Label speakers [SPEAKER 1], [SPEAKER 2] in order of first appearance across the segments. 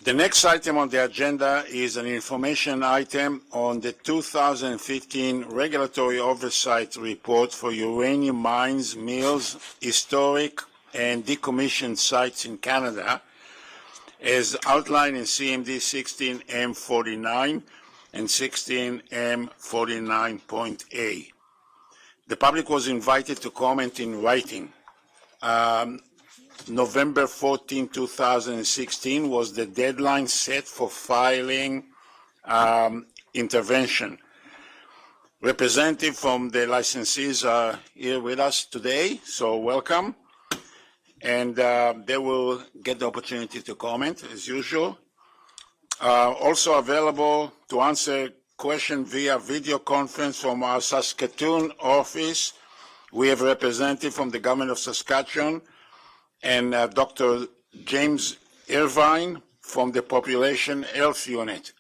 [SPEAKER 1] The next item on the agenda is an information item on the 2015 Regulatory Oversight Report for uranium mines, mills, historic and decommissioned sites in Canada, as outlined in CMD 16M49 and 16M49.A. The public was invited to comment in writing. November 14, 2016 was the deadline set for filing intervention. Representatives from the licensees are here with us today, so welcome. And they will get the opportunity to comment as usual. Also available to answer questions via video conference from our Saskatoon office. We have a representative from the government of Saskatchewan and Dr. James Irvine from the Population Health Unit.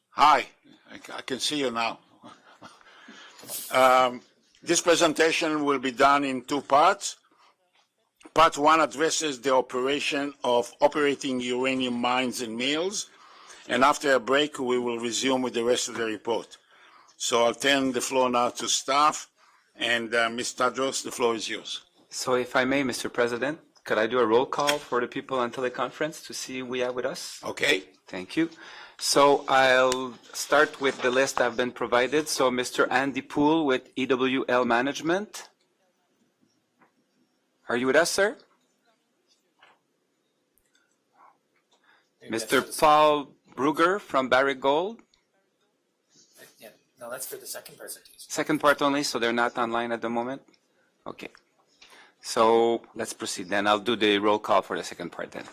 [SPEAKER 1] Hi, I can see you now. This presentation will be done in two parts. Part one addresses the operation of operating uranium mines and mills, and after a break we will resume with the rest of the report. So I'll turn the floor now to staff, and Ms. Tadros, the floor is yours.
[SPEAKER 2] So if I may, Mr. President, could I do a roll call for the people on teleconference to see who we have with us?
[SPEAKER 1] Okay.
[SPEAKER 2] Thank you. So I'll start with the list I've been provided. So Mr. Andy Poole with EWL Management. Are you with us, sir? Mr. Paul Brugger from Barrick Gold.
[SPEAKER 3] Yeah, no, that's for the second presentation.
[SPEAKER 2] Second part only, so they're not online at the moment? Okay. So let's proceed then. I'll do the roll call for the second part then.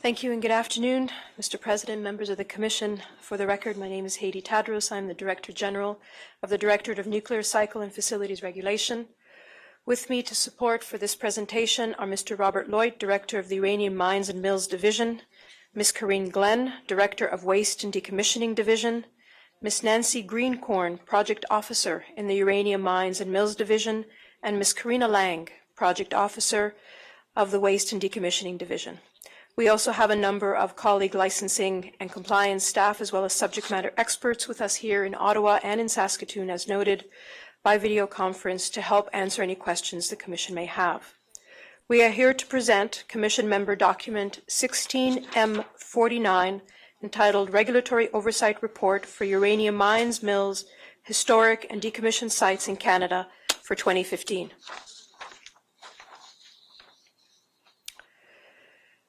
[SPEAKER 4] Thank you and good afternoon, Mr. President, members of the Commission. For the record, my name is Heidi Tadros. I'm the Director General of the Directorate of Nuclear Cycle and Facilities Regulation. With me to support for this presentation are Mr. Robert Lloyd, Director of the Uranium Mines and Mills Division, Ms. Corinne Glenn, Director of Waste and Decommissioning Division, Ms. Nancy Greencorn, Project Officer in the Uranium Mines and Mills Division, and Ms. Karina Lang, Project Officer of the Waste and Decommissioning Division. We also have a number of colleague licensing and compliance staff as well as subject matter experts with us here in Ottawa and in Saskatoon, as noted, by video conference to help answer any questions the Commission may have. We are here to present Commission Member Document 16M49, entitled Regulatory Oversight Report for Uranium Mines, Mills, Historic and Decommissioned Sites in Canada for 2015.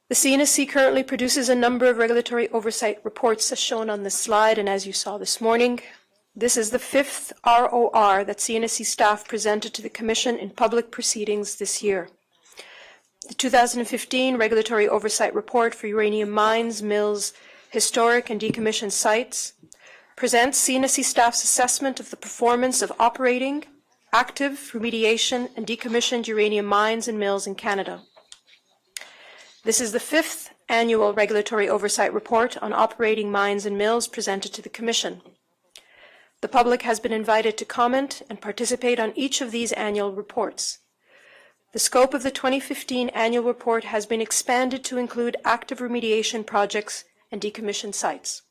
[SPEAKER 4] The CNSC currently produces a number of regulatory oversight reports as shown on this slide and as you saw this morning. This is the fifth ROR that CNSC staff presented to the Commission in public proceedings this year. The 2015 Regulatory Oversight Report for Uranium Mines, Mills, Historic and Decommissioned Sites presents CNSC staff's assessment of the performance of operating, active, remediation and decommissioned uranium mines and mills in Canada. This is the fifth annual Regulatory Oversight Report on operating mines and mills presented to the Commission. The public has been invited to comment and participate on each of these annual reports. The scope of the 2015 annual report has been expanded to include active remediation projects and decommissioned sites.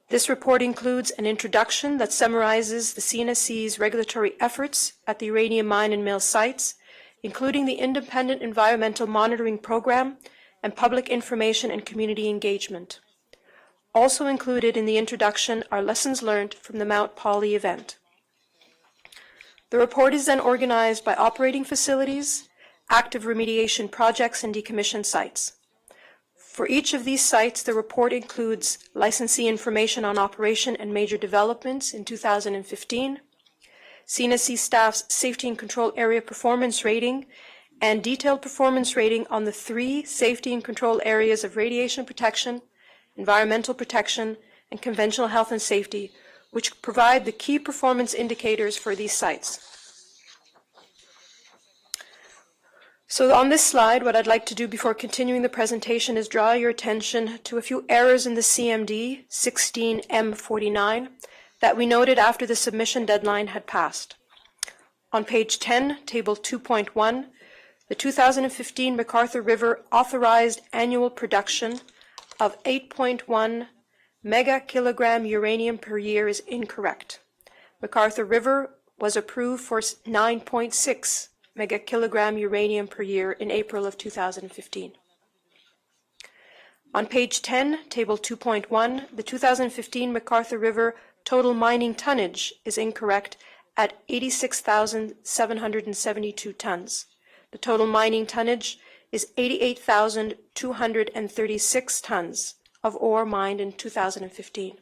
[SPEAKER 4] This report includes an introduction that summarizes the CNSC's regulatory efforts at the uranium mine and mill sites, including the Independent Environmental Monitoring Program and public information and community engagement. Also included in the introduction are lessons learned from the Mount Polley event. The report is then organized by operating facilities, active remediation projects, and decommissioned sites. For each of these sites, the report includes licensee information on operation and major developments in 2015, CNSC staff's Safety and Control Area Performance Rating, and detailed performance rating on the 3 safety and control areas of radiation protection, environmental protection, and conventional health and safety, which provide the key performance indicators for these sites. So on this slide, what I'd like to do before continuing the presentation is draw your attention to a few errors in the CMD 16M49 that we noted after the submission deadline had passed. On page 10, table 2.1, the 2015 MacArthur River authorized annual production of 8.1 megakilogram uranium per year is incorrect. MacArthur River was approved for 9.6 megakilogram uranium per year in April of 2015. On page 10, table 2.1, the 2015 MacArthur River total mining tonnage is incorrect at 86,772 tons. The total mining tonnage is 88,236 tons of ore mined in 2015.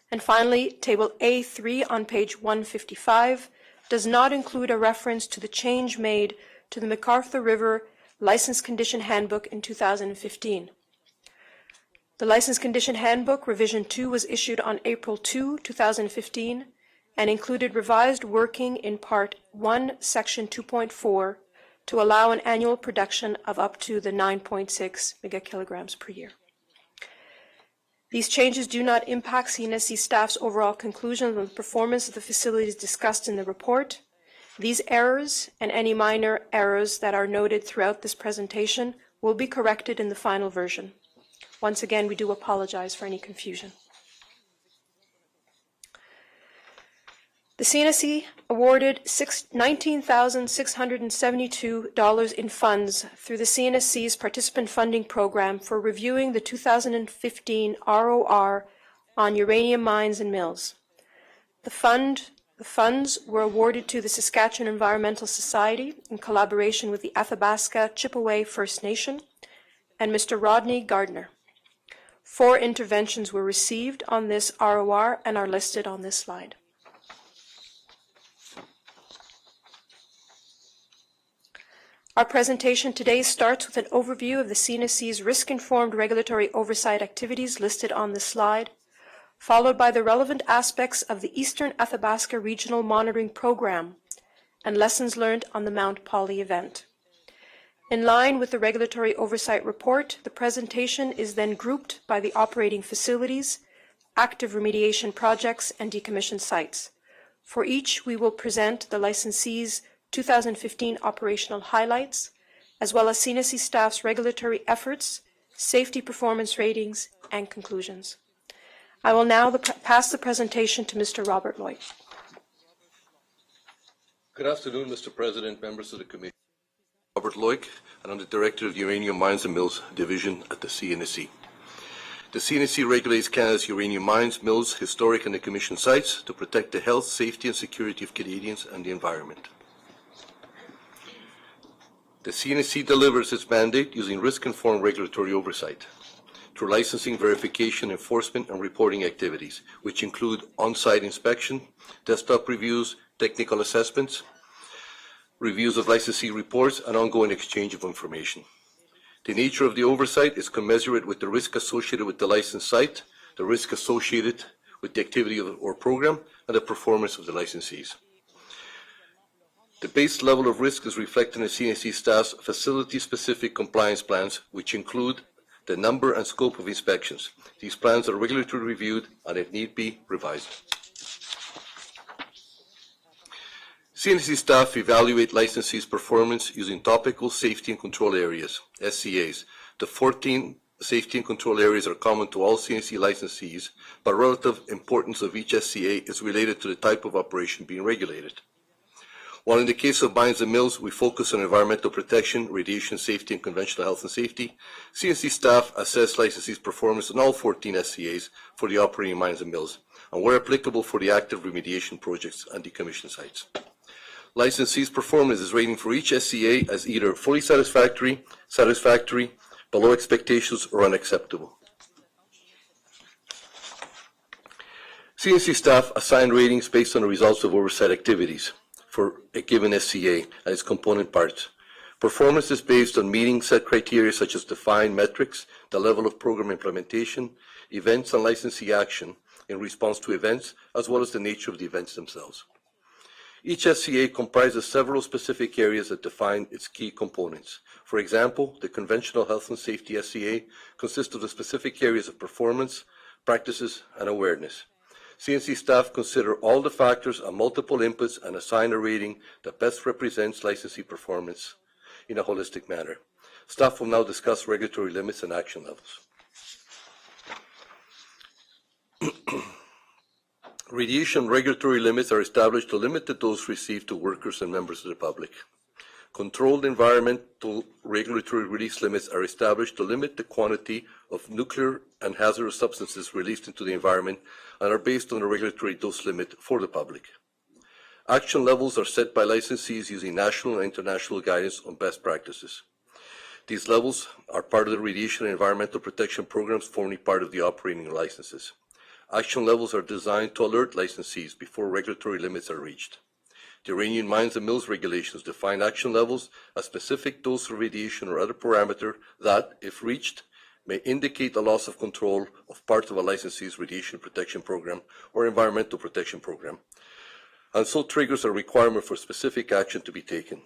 [SPEAKER 4] And finally, table A3 on page 155 does not include a reference to the change made to the MacArthur River License Condition Handbook in 2015. The License Condition Handbook Revision 2 was issued on April 2, 2015, and included revised working in Part 1, Section 2.4, to allow an annual production of up to the 9.6 megakilograms per year. These changes do not impact CNSC staff's overall conclusions on the performance of the facilities discussed in the report. These errors and any minor errors that are noted throughout this presentation will be corrected in the final version. Once again, we do apologize for any confusion. The CNSC awarded $19,672 in funds through the CNSC's participant funding program for reviewing the 2015 ROR on uranium mines and mills. The funds were awarded to the Saskatchewan Environmental Society in collaboration with the Athabasca Chippewa First Nation and Mr. Rodney Gardner. 4 interventions were received on this ROR and are listed on this slide. Our presentation today starts with an overview of the CNSC's risk-informed regulatory oversight activities listed on this slide, followed by the relevant aspects of the Eastern Athabasca Regional Monitoring Program and lessons learned on the Mount Polley event. In line with the regulatory oversight report, the presentation is then grouped by the operating facilities, active remediation projects, and decommissioned sites. For each, we will present the licensee's 2015 operational highlights, as well as CNSC staff's regulatory efforts, safety performance ratings, and conclusions. I will now pass the presentation to Mr. Robert Lloyd.
[SPEAKER 5] Good afternoon, Mr. President, members of the committee. Robert Lloyd, and I'm the Director of the Uranium Mines and Mills Division at the CNSC. The CNSC regulates Canada's uranium mines, mills, historic and decommissioned sites to protect the health, safety and security of Canadians and the environment. The CNSC delivers its mandate using risk-informed regulatory oversight through licensing, verification, enforcement, and reporting activities, which include on-site inspection, desktop reviews, technical assessments, reviews of licensee reports, and ongoing exchange of information. The nature of the oversight is commensurate with the risk associated with the licensed site, the risk associated with the activity of or program, and the performance of the licensees. The base level of risk is reflected in the CNSC staff's facility-specific compliance plans, which include the number and scope of inspections. These plans are regularly reviewed and, if need be, revised. CNSC staff evaluate licensees' performance using topical safety and control areas, SCAs. The 14 safety and control areas are common to all CNSC licensees, but relative importance of each SCA is related to the type of operation being regulated. While in the case of mines and mills, we focus on environmental protection, radiation safety, and conventional health and safety, CNSC staff assess licensees' performance on all 14 SCAs for the operating mines and mills, and where applicable for the active remediation projects and decommissioned sites. Licensees' performance is rated for each SCA as either fully satisfactory, satisfactory, below expectations, or unacceptable. CNSC staff assign ratings based on the results of oversight activities for a given SCA and its component parts. Performance is based on meeting set criteria such as defined metrics, the level of program implementation, events and licensee action in response to events, as well as the nature of the events themselves. Each SCA comprises several specific areas that define its key components. For example, the conventional health and safety SCA consists of the specific areas of performance, practices, and awareness. CNC staff consider all the factors and multiple inputs and assign a rating that best represents licensee performance in a holistic manner. Staff will now discuss regulatory limits and action levels. Radiation regulatory limits are established to limit the dose received to workers and members of the public. Controlled environmental regulatory release limits are established to limit the quantity of nuclear and hazardous substances released into the environment and are based on a regulatory dose limit for the public. Action levels are set by licensees using national and international guidance on best practices. These levels are part of the radiation and environmental protection programs forming part of the operating licenses. Action levels are designed to alert licensees before regulatory limits are reached. The Uranium Mines and Mills regulations define action levels as specific dose of radiation or other parameter that, if reached, may indicate a loss of control of part of a licensee's radiation protection program or environmental protection program, and so triggers a requirement for specific action to be taken.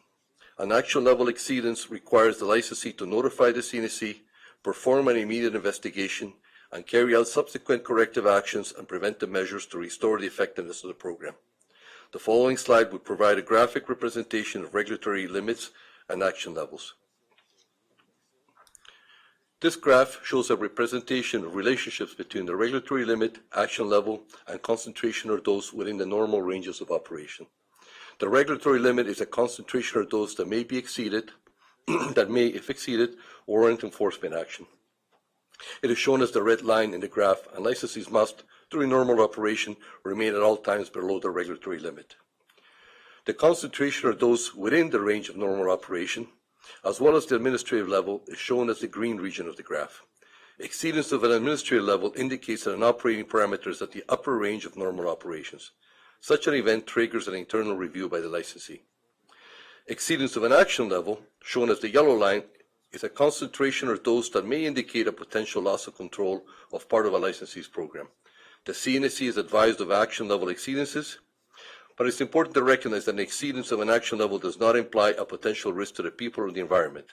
[SPEAKER 5] An action level exceedance requires the licensee to notify the CNSC, perform an immediate investigation, and carry out subsequent corrective actions and preventive measures to restore the effectiveness of the program. The following slide would provide a graphic representation of regulatory limits and action levels. This graph shows a representation of relationships between the regulatory limit, action level, and concentration or dose within the normal ranges of operation. The regulatory limit is a concentration or dose that may be exceeded, that may, if exceeded, warrant enforcement action. It is shown as the red line in the graph, and licensees must, during normal operation, remain at all times below the regulatory limit. The concentration or dose within the range of normal operation, as well as the administrative level, is shown as the green region of the graph. Exceedance of an administrative level indicates that an operating parameter is at the upper range of normal operations. Such an event triggers an internal review by the licensee. Exceedance of an action level, shown as the yellow line, is a concentration or dose that may indicate a potential loss of control of part of a licensee's program. The CNSC is advised of action level exceedances, but it's important to recognize that an exceedance of an action level does not imply a potential risk to the people or the environment,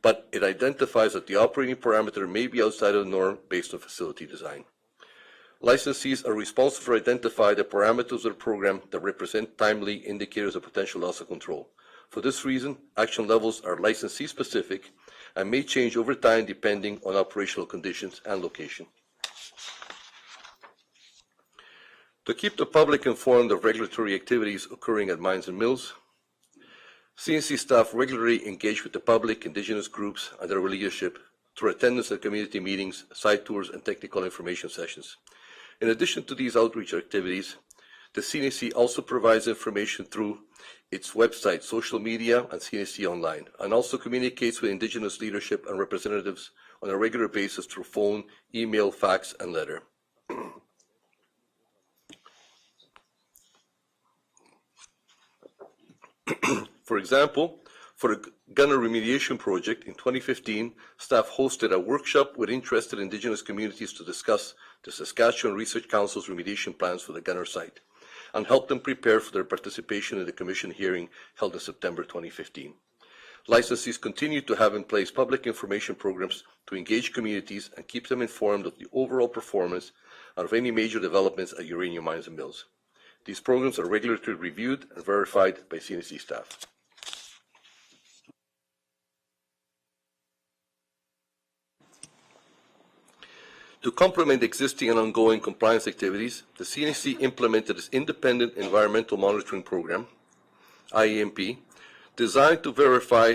[SPEAKER 5] but it identifies that the operating parameter may be outside of the norm based on facility design. Licensees are responsible for identifying the parameters of the program that represent timely indicators of potential loss of control. For this reason, action levels are licensee-specific and may change over time depending on operational conditions and location. To keep the public informed of regulatory activities occurring at mines and mills, CNC staff regularly engage with the public, indigenous groups, and their leadership through attendance at community meetings, site tours, and technical information sessions. In addition to these outreach activities, the CNSC also provides information through its website, social media, and CNSC Online, and also communicates with indigenous leadership and representatives on a regular basis through phone, email, fax, and letter. For example, for the gunner remediation project in 2015, staff hosted a workshop with interested indigenous communities to discuss the Saskatchewan Research Council's remediation plans for the gunner site and help them prepare for their participation in the Commission hearing held in September 2015. Licensees continue to have in place public information programs to engage communities and keep them informed of the overall performance and of any major developments at uranium mines and mills. These programs are regularly reviewed and verified by CNSC staff. To complement existing and ongoing compliance activities, the CNSC implemented its Independent Environmental Monitoring Program, IEMP, designed to verify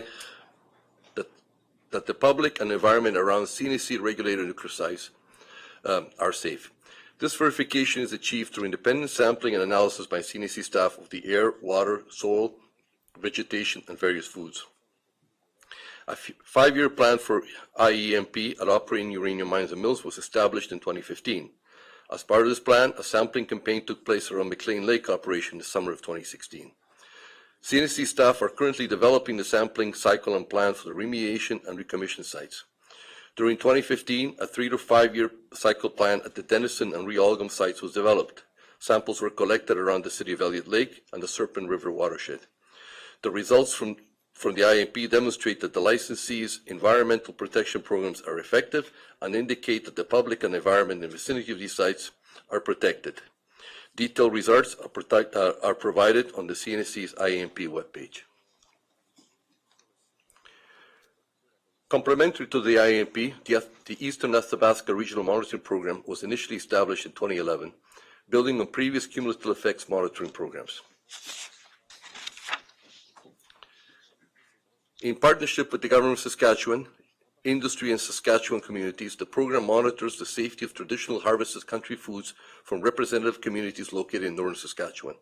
[SPEAKER 5] that the public and environment around CNSC-regulated nuclear sites are safe. This verification is achieved through independent sampling and analysis by CNSC staff of the air, water, soil, vegetation, and various foods. A 5-year plan for IEMP at operating uranium mines and mills was established in 2015. As part of this plan, a sampling campaign took place around McLean Lake operation in the summer of 2016. CNSC staff are currently developing the sampling cycle and plan for the remediation and recommission sites. During 2015, a 3 to 5 year cycle plan at the Denison and Realgam sites was developed. Samples were collected around the city of Elliott Lake and the Serpent River watershed. The results from the IEMP demonstrate that the licensee's environmental protection programs are effective and indicate that the public and environment in the vicinity of these sites are protected. Detailed results are provided on the CNSC's IAMP webpage. Complementary to the IAMP, the Eastern Athabasca Regional Monitoring Program was initially established in 2011, building on previous cumulative effects monitoring programs. In partnership with the Government of Saskatchewan, industry and Saskatchewan communities, the program monitors the safety of traditional harvested country foods from representative communities located in northern Saskatchewan.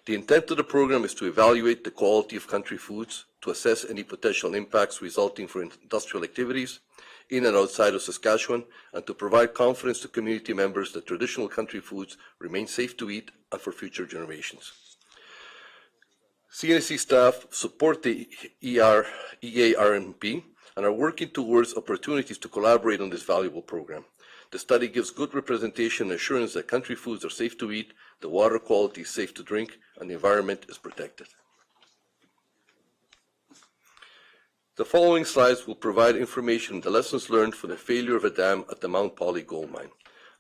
[SPEAKER 5] The intent of the program is to evaluate the quality of country foods, to assess any potential impacts resulting from industrial activities in and outside of Saskatchewan, and to provide confidence to community members that traditional country foods remain safe to eat and for future generations. CNSC staff support the EARMP and are working towards opportunities to collaborate on this valuable program. The study gives good representation and assurance that country foods are safe to eat, the water quality is safe to drink, and the environment is protected. The following slides will provide information on the lessons learned from the failure of a dam at the Mount Poly gold mine.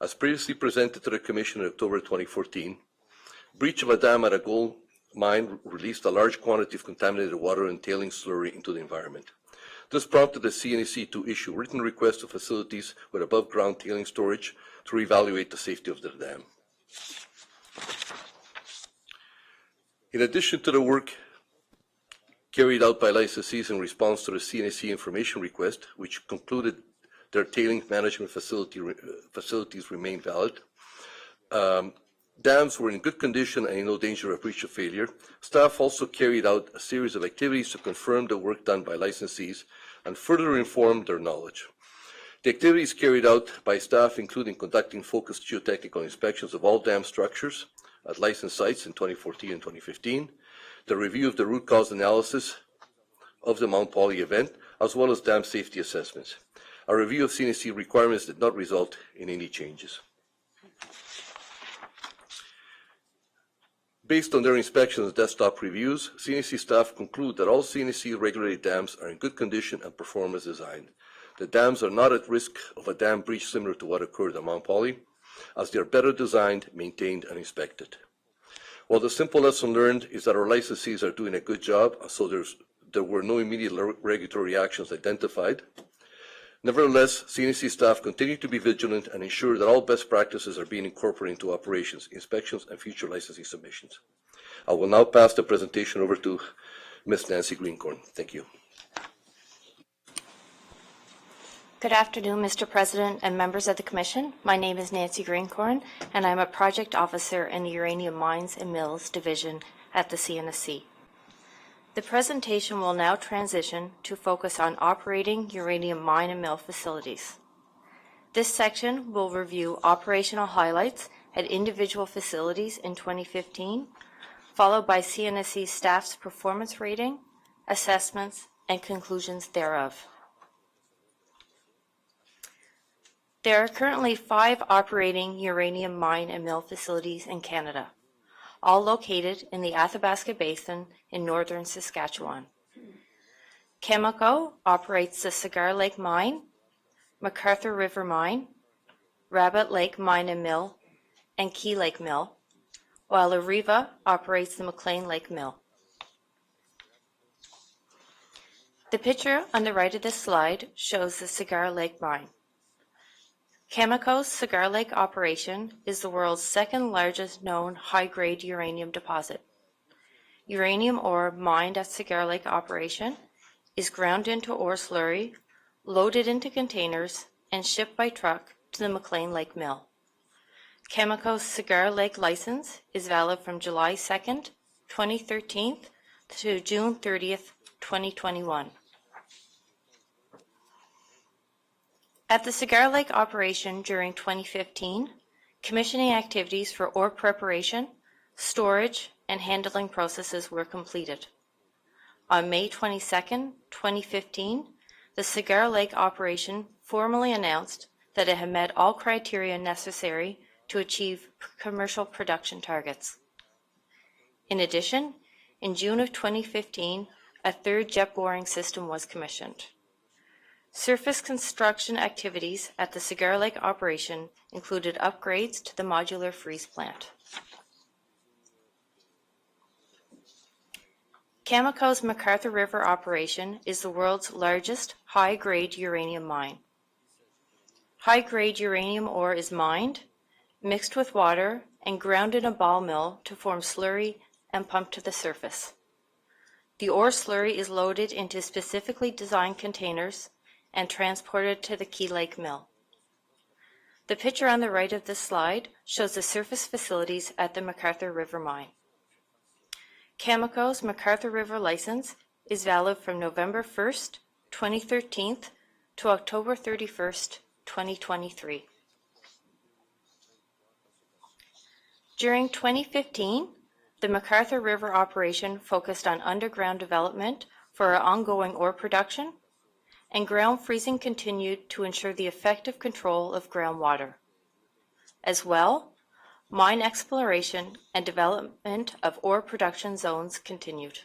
[SPEAKER 5] As previously presented to the Commission in October 2014, breach of a dam at a gold mine released a large quantity of contaminated water and tailings slurry into the environment. This prompted the CNSC to issue written requests to facilities with above-ground tailings storage to reevaluate the safety of the dam. In addition to the work carried out by licensees in response to the CNSC information request, which concluded their tailings management facilities remain valid, dams were in good condition and in no danger of breach of failure. Staff also carried out a series of activities to confirm the work done by licensees and further inform their knowledge. The activities carried out by staff including conducting focused geotechnical inspections of all dam structures at licensed sites in 2014 and 2015, the review of the root cause analysis of the Mount Poly event, as well as dam safety assessments. A review of CNSC requirements did not result in any changes. Based on their inspections and desktop reviews, CNSC staff conclude that all CNSC regulated dams are in good condition and perform as designed. The dams are not at risk of a dam breach similar to what occurred at Mount Poly, as they are better designed, maintained, and inspected. While the simple lesson learned is that our licensees are doing a good job, so there were no immediate regulatory actions identified. Nevertheless, CNSC staff continue to be vigilant and ensure that all best practices are being incorporated into operations, inspections, and future licensing submissions. I will now pass the presentation over to Ms. Nancy Greencorn. Thank you.
[SPEAKER 6] Good afternoon, Mr. President and members of the Commission. My name is Nancy Greencorn, and I'm a project officer in the Uranium Mines and Mills Division at the CNSC. The presentation will now transition to focus on operating uranium mine and mill facilities. This section will review operational highlights at individual facilities in 2015, followed by CNSC staff's performance rating, assessments, and conclusions thereof. There are currently 5 operating uranium mine and mill facilities in Canada, all located in the Athabasca Basin in northern Saskatchewan. Cameco operates the Cigar Lake Mine, MacArthur River Mine, Rabbit Lake Mine and Mill, and Key Lake Mill, while Areva operates the McLean Lake Mill. The picture on the right of this slide shows the Cigar Lake Mine. Cameco's Cigar Lake operation is the world's second largest known high-grade uranium deposit. Uranium ore mined at Cigar Lake operation is ground into ore slurry, loaded into containers, and shipped by truck to the McLean Lake Mill. Cameco's Cigar Lake license is valid from July 2nd, 2013 to June 30th, 2021. At the Cigar Lake operation during 2015, commissioning activities for ore preparation, storage, and handling processes were completed. On May 22, 2015, the Cigar Lake operation formally announced that it had met all criteria necessary to achieve commercial production targets. In addition, in June of 2015, a third jet boring system was commissioned. Surface construction activities at the Cigar Lake operation included upgrades to the modular freeze plant. Cameco's McArthur River operation is the world's largest high-grade uranium mine. High-grade uranium ore is mined, mixed with water, and ground in a ball mill to form slurry and pumped to the surface. The ore slurry is loaded into specifically designed containers and transported to the Key Lake mill. The picture on the right of this slide shows the surface facilities at the McArthur River mine. Cameco's McArthur River license is valid from November 1st, 2013 to October 31st, 2023. During 2015, the McArthur River operation focused on underground development for our ongoing ore production, and ground freezing continued to ensure the effective control of groundwater. As well, mine exploration and development of ore production zones continued.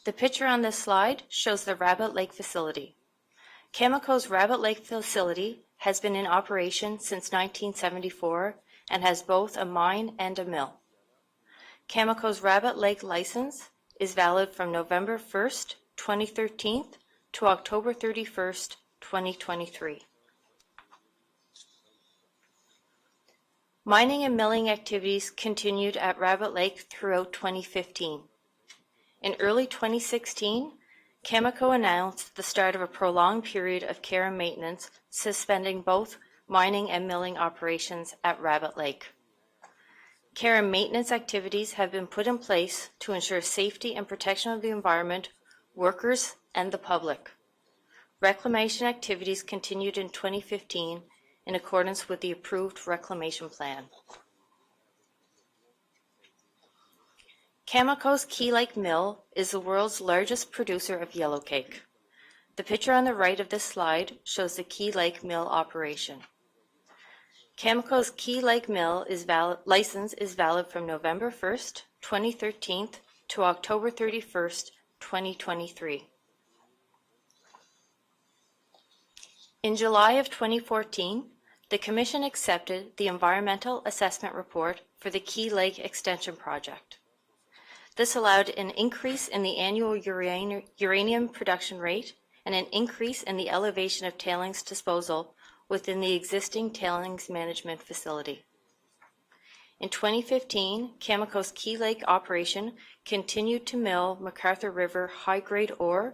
[SPEAKER 6] The picture on this slide shows the Rabbit Lake facility. Cameco's Rabbit Lake facility has been in operation since 1974 and has both a mine and a mill. Cameco's Rabbit Lake license is valid from November 1st, 2013 to October 31st, 2023. Mining and milling activities continued at Rabbit Lake throughout 2015. In early 2016, Cameco announced the start of a prolonged period of care and maintenance, suspending both mining and milling operations at Rabbit Lake. Care and maintenance activities have been put in place to ensure safety and protection of the environment, workers, and the public. Reclamation activities continued in 2015 in accordance with the approved reclamation plan. Cameco's Key Lake Mill is the world's largest producer of yellowcake. The picture on the right of this slide shows the Key Lake Mill operation. Cameco's Key Lake Mill license is valid from November 1st, 2013 to October 31st, 2023. In July of 2014, the Commission accepted the Environmental Assessment Report for the Key Lake Extension Project. This allowed an increase in the annual uranium production rate and an increase in the elevation of tailings disposal within the existing tailings management facility. In 2015, Cameco's Key Lake operation continued to mill McArthur River high-grade ore,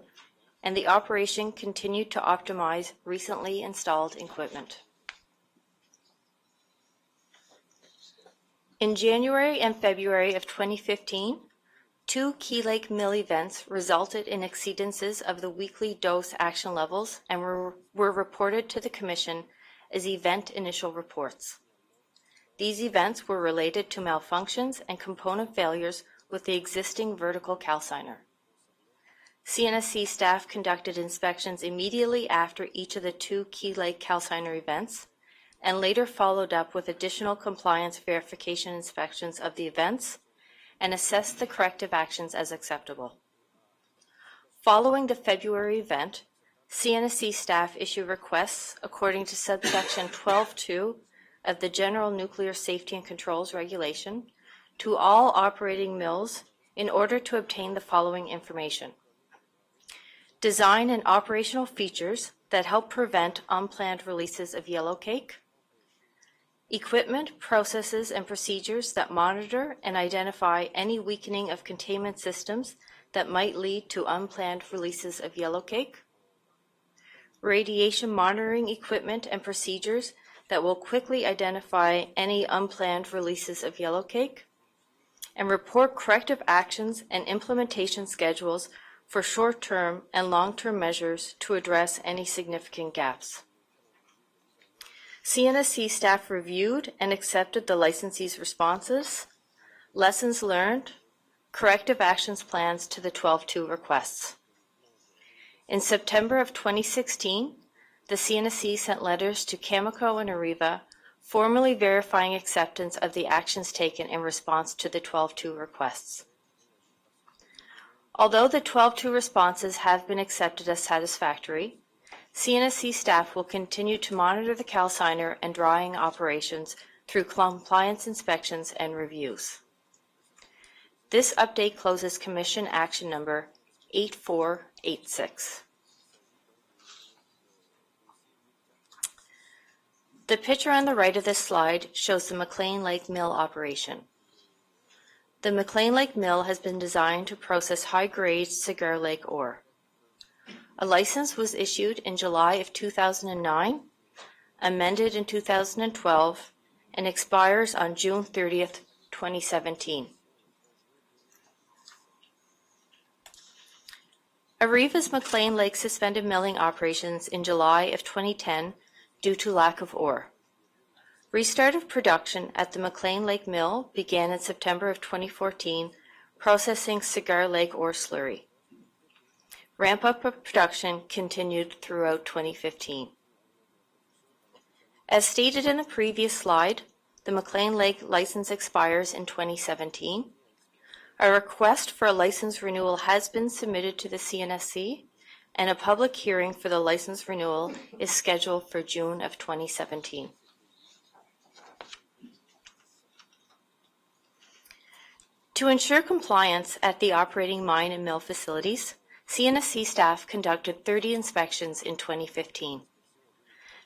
[SPEAKER 6] and the operation continued to optimize recently installed equipment. In January and February of 2015, 2 Key Lake mill events resulted in exceedances of the weekly dose action levels and were reported to the Commission as event initial reports. These events were related to malfunctions and component failures with the existing vertical calciner. CNSC staff conducted inspections immediately after each of the 2 Key Lake calciner events and later followed up with additional compliance verification inspections of the events and assessed the corrective actions as acceptable. Following the February event, CNSC staff issued requests according to subsection 12.2 of the General Nuclear Safety and Controls Regulation to all operating mills in order to obtain the following information: design and operational features that help prevent unplanned releases of yellowcake, equipment, processes, and procedures that monitor and identify any weakening of containment systems that might lead to unplanned releases of yellowcake, radiation monitoring equipment and procedures that will quickly identify any unplanned releases of yellowcake, and report corrective actions and implementation schedules for short-term and long-term measures to address any significant gaps. CNSC staff reviewed and accepted the licensee's responses, lessons learned, corrective actions plans to the 12.2 requests. In September of 2016, the CNSC sent letters to Cameco and Areva formally verifying acceptance of the actions taken in response to the 12.2 requests. Although the 12-2 responses have been accepted as satisfactory, CNSC staff will continue to monitor the calciner and drying operations through compliance inspections and reviews. This update closes Commission Action Number 8486. The picture on the right of this slide shows the McLean Lake Mill operation. The McLean Lake Mill has been designed to process high-grade Cigar Lake ore. A license was issued in July of 2009, amended in 2012, and expires on June 30th, 2017. Areva's McLean Lake suspended milling operations in July of 2010 due to lack of ore. Restart of production at the McLean Lake Mill began in September of 2014, processing Cigar Lake ore slurry. Ramp-up of production continued throughout 2015. As stated in the previous slide, the McLean Lake license expires in 2017. A request for a license renewal has been submitted to the CNSC, and a public hearing for the license renewal is scheduled for June of 2017. To ensure compliance at the operating mine and mill facilities, CNSC staff conducted 30 inspections in 2015.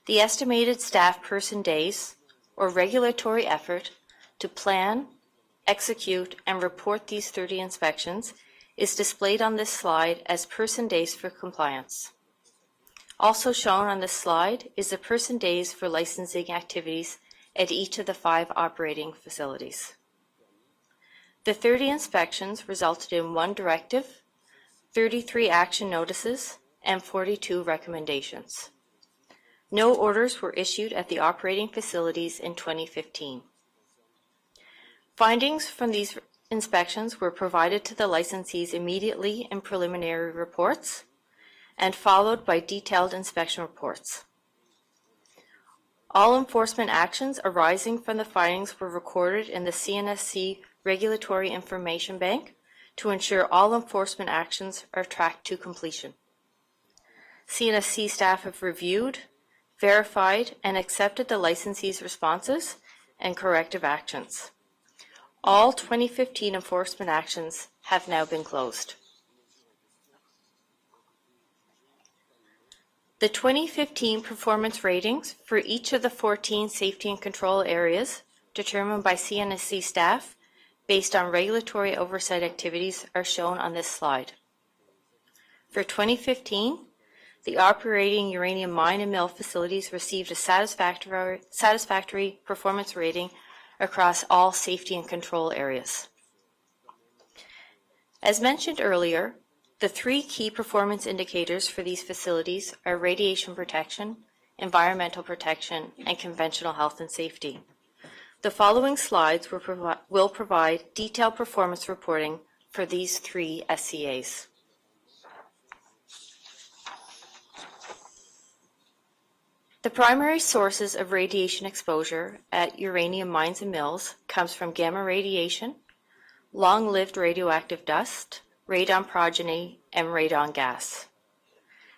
[SPEAKER 6] The estimated staff person days, or regulatory effort, to plan, execute, and report these 30 inspections is displayed on this slide as person days for compliance. Also shown on this slide is the person days for licensing activities at each of the 5 operating facilities. The 30 inspections resulted in 1 directive, 33 action notices, and 42 recommendations. No orders were issued at the operating facilities in 2015. Findings from these inspections were provided to the licensees immediately in preliminary reports and followed by detailed inspection reports. All enforcement actions arising from the findings were recorded in the CNSC Regulatory Information Bank to ensure all enforcement actions are tracked to completion. CNSC staff have reviewed, verified, and accepted the licensee's responses and corrective actions. All 2015 enforcement actions have now been closed. The 2015 performance ratings for each of the 14 safety and control areas determined by CNSC staff based on regulatory oversight activities are shown on this slide. For 2015, the operating uranium mine and mill facilities received a satisfactory performance rating across all safety and control areas. As mentioned earlier, the 3 key performance indicators for these facilities are radiation protection, environmental protection, and conventional health and safety. The following slides will provide detailed performance reporting for these 3 SCAs. The primary sources of radiation exposure at uranium mines and mills comes from gamma radiation, long-lived radioactive dust, radon progeny, and radon gas.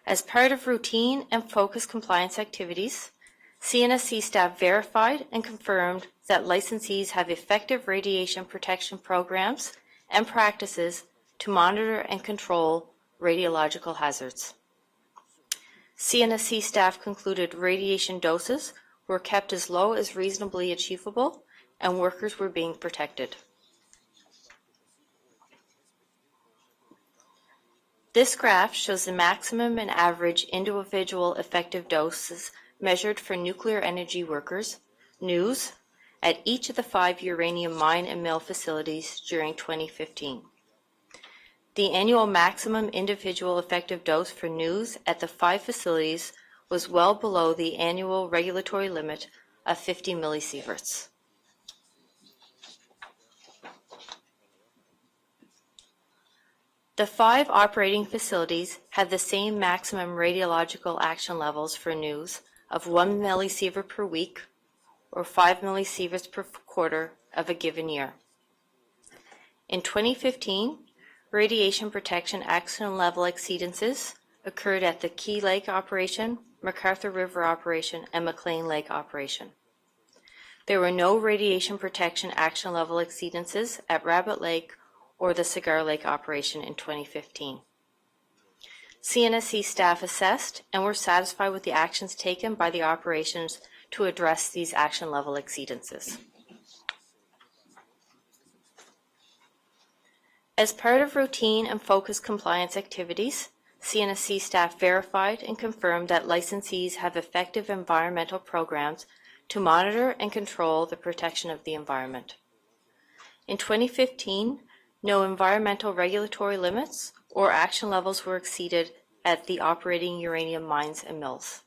[SPEAKER 6] As part of routine and focused compliance activities, CNSC staff verified and confirmed that licensees have effective radiation protection programs and practices to monitor and control radiological hazards. CNSC staff concluded radiation doses were kept as low as reasonably achievable and workers were being protected. This graph shows the maximum and average individual effective doses measured for nuclear energy workers, NEWS, at each of the 5 uranium mine and mill facilities during 2015. The annual maximum individual effective dose for NEWS at the 5 facilities was well below the annual regulatory limit of 50 millisieverts. The 5 operating facilities had the same maximum radiological action levels for NEWS of 1 millisievert per week or 5 millisieverts per quarter of a given year. In 2015, radiation protection action level exceedances occurred at the Key Lake operation, MacArthur River operation, and McLean Lake operation. There were no radiation protection action level exceedances at Rabbit Lake or the Cigar Lake operation in 2015. CNSC staff assessed and were satisfied with the actions taken by the operations to address these action level exceedances. As part of routine and focused compliance activities, CNSC staff verified and confirmed that licensees have effective environmental programs to monitor and control the protection of the environment. In 2015, no environmental regulatory limits or action levels were exceeded at the operating uranium mines and mills.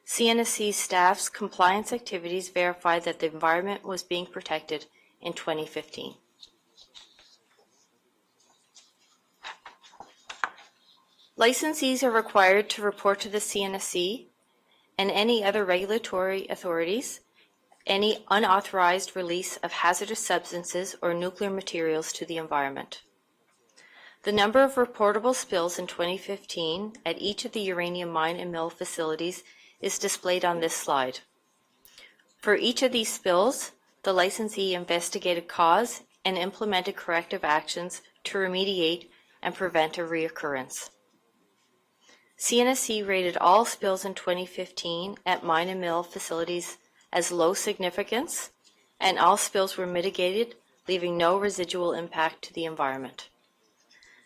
[SPEAKER 6] CNSC staff's compliance activities verified that the environment was being protected in 2015. Licensees are required to report to the CNSC and any other regulatory authorities any unauthorized release of hazardous substances or nuclear materials to the environment. The number of reportable spills in 2015 at each of the uranium mine and mill facilities is displayed on this slide. For each of these spills, the licensee investigated cause and implemented corrective actions to remediate and prevent a reoccurrence. CNSC rated all spills in 2015 at mine and mill facilities as low significance, and all spills were mitigated, leaving no residual impact to the environment.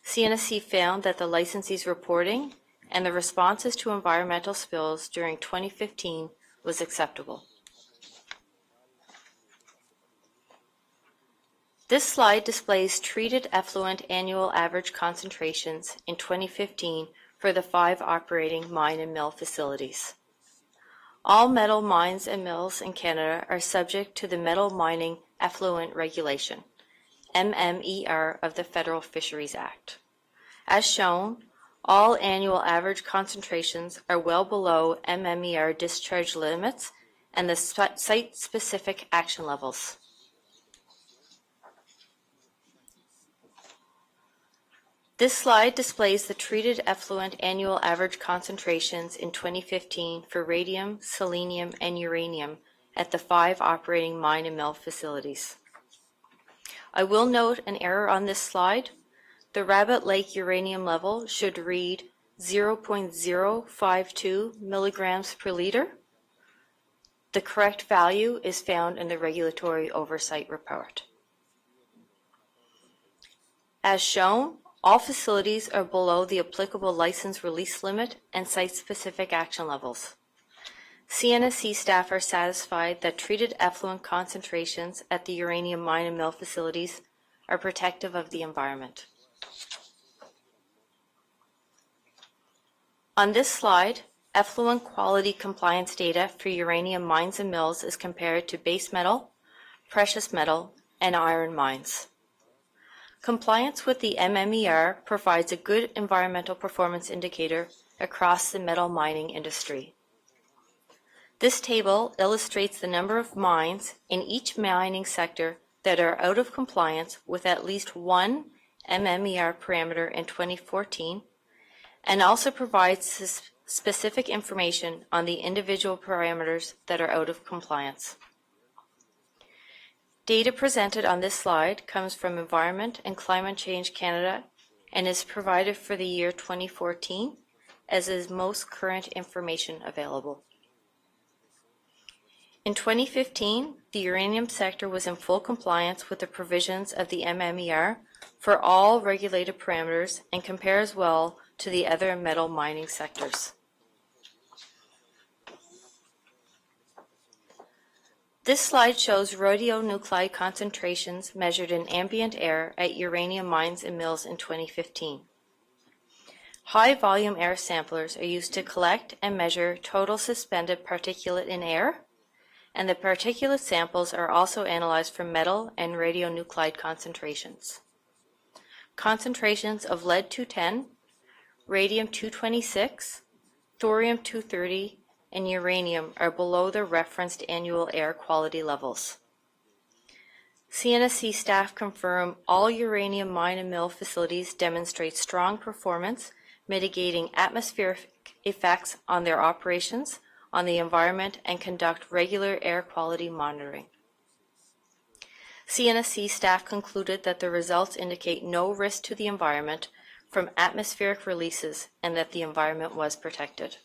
[SPEAKER 6] CNSC found that the licensee's reporting and the responses to environmental spills during 2015 was acceptable. This slide displays treated effluent annual average concentrations in 2015 for the 5 operating mine and mill facilities. All metal mines and mills in Canada are subject to the Metal Mining Effluent Regulation, MMER, of the Federal Fisheries Act. As shown, all annual average concentrations are well below MMER discharge limits and the site-specific action levels. This slide displays the treated effluent annual average concentrations in 2015 for radium, selenium, and uranium at the 5 operating mine and mill facilities. I will note an error on this slide. The Rabbit Lake uranium level should read 0.052 milligrams per liter. The correct value is found in the Regulatory Oversight Report. As shown, all facilities are below the applicable license release limit and site-specific action levels. CNSC staff are satisfied that treated effluent concentrations at the uranium mine and mill facilities are protective of the environment. On this slide, effluent quality compliance data for uranium mines and mills is compared to base metal, precious metal, and iron mines. Compliance with the MMER provides a good environmental performance indicator across the metal mining industry. This table illustrates the number of mines in each mining sector that are out of compliance with at least one MMER parameter in 2014, and also provides specific information on the individual parameters that are out of compliance. Data presented on this slide comes from Environment and Climate Change Canada and is provided for the year 2014, as is most current information available. In 2015, the uranium sector was in full compliance with the provisions of the MMER for all regulated parameters and compares well to the other metal mining sectors. This slide shows radionuclide concentrations measured in ambient air at uranium mines and mills in 2015. High-volume air samplers are used to collect and measure total suspended particulate in air, and the particulate samples are also analyzed for metal and radionuclide concentrations. Concentrations of lead-210, radium-226, thorium-230, and uranium are below the referenced annual air quality levels. CNSC staff confirm all uranium mine and mill facilities demonstrate strong performance, mitigating atmospheric effects on their operations, on the environment, and conduct regular air quality monitoring. CNSC staff concluded that the results indicate no risk to the environment from atmospheric releases and that the environment was protected.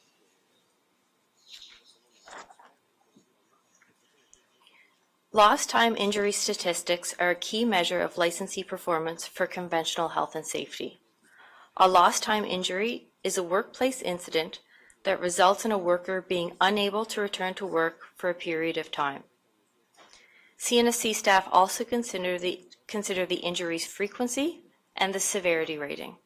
[SPEAKER 6] Lost time injury statistics are a key measure of licensee performance for conventional health and safety. A lost time injury is a workplace incident that results in a worker being unable to return to work for a period of time. CNSC staff also consider the injury's frequency and the severity rating.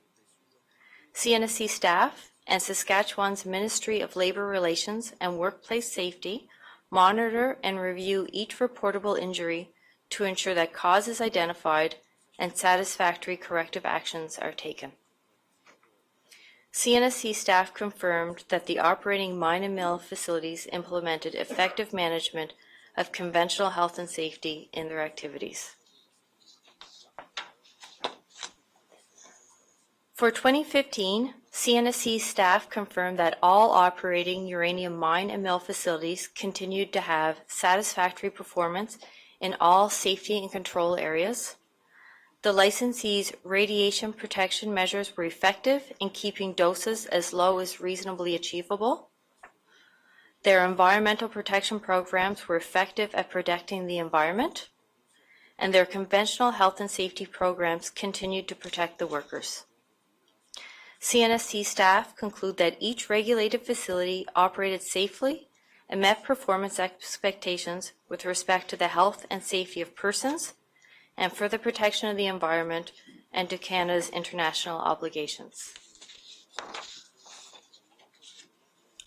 [SPEAKER 6] CNSC staff and Saskatchewan's Ministry of Labour Relations and Workplace Safety monitor and review each reportable injury to ensure that cause is identified and satisfactory corrective actions are taken. CNSC staff confirmed that the operating mine and mill facilities implemented effective management of conventional health and safety in their activities. For 2015, CNSC staff confirmed that all operating uranium mine and mill facilities continued to have satisfactory performance in all safety and control areas. The licensee's radiation protection measures were effective in keeping doses as low as reasonably achievable. Their environmental protection programs were effective at protecting the environment, and their conventional health and safety programs continued to protect the workers. CNSC staff conclude that each regulated facility operated safely and met performance expectations with respect to the health and safety of persons and for the protection of the environment and to Canada's international obligations.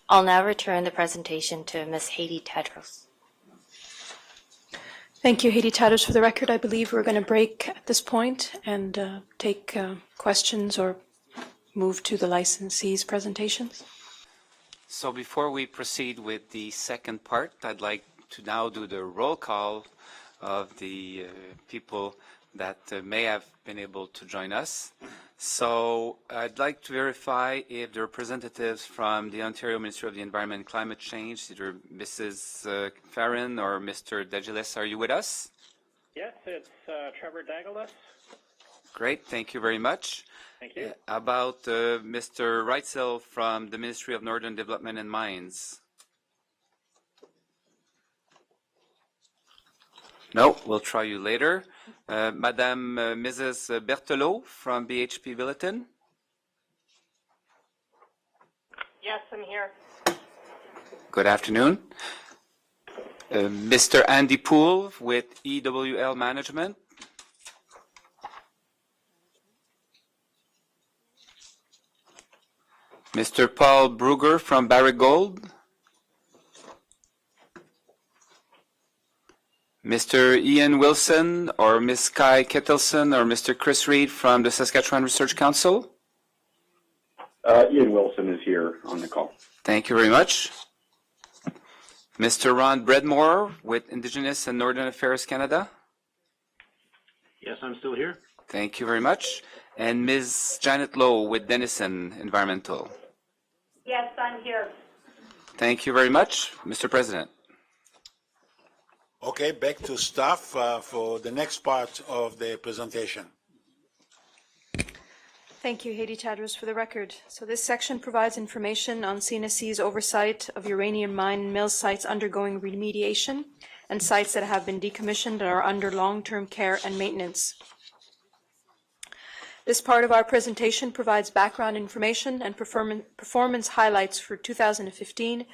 [SPEAKER 6] I'll now return the presentation to Ms. Haiti Tadros.
[SPEAKER 4] Thank you, Haiti Tadros. For the record, I believe we're going to break at this point and take questions or move to the licensees' presentations.
[SPEAKER 2] So before we proceed with the second part, I'd like to now do the roll call of the people that may have been able to join us. So I'd like to verify if the representatives from the Ontario Ministry of the Environment and Climate Change, either Mrs. Farron or Mr. Degelis, are you with us?
[SPEAKER 7] Yes, it's Trevor Dagelis.
[SPEAKER 2] Great, thank you very much.
[SPEAKER 7] Thank you.
[SPEAKER 2] About Mr. Reitzel from the Ministry of Northern Development and Mines. No, we'll try you later. Madame Mrs. Berthelot from BHP Billiton.
[SPEAKER 8] Yes, I'm here.
[SPEAKER 2] Good afternoon. Mr. Andy Poole with EWL Management. Mr. Paul Brugger from Barrick Gold. Mr. Ian Wilson or Ms. Kai Ketelson or Mr. Chris Reed from the Saskatchewan Research Council.
[SPEAKER 9] Ian Wilson is here on the call.
[SPEAKER 2] Thank you very much. Mr. Ron Bredmore with Indigenous and Northern Affairs Canada.
[SPEAKER 7] Yes, I'm still here.
[SPEAKER 2] Thank you very much. And Ms. Janet Lowe with Denison Environmental.
[SPEAKER 8] Yes, I'm here.
[SPEAKER 2] Thank you very much, Mr. President.
[SPEAKER 1] Okay, back to staff for the next part of the presentation.
[SPEAKER 4] Thank you, Haiti Tadros. For the record, so this section provides information on CNSC's oversight of uranium mine and mill sites undergoing remediation and sites that have been decommissioned and are under long-term care and maintenance. This part of our presentation provides background information and performance highlights for 2015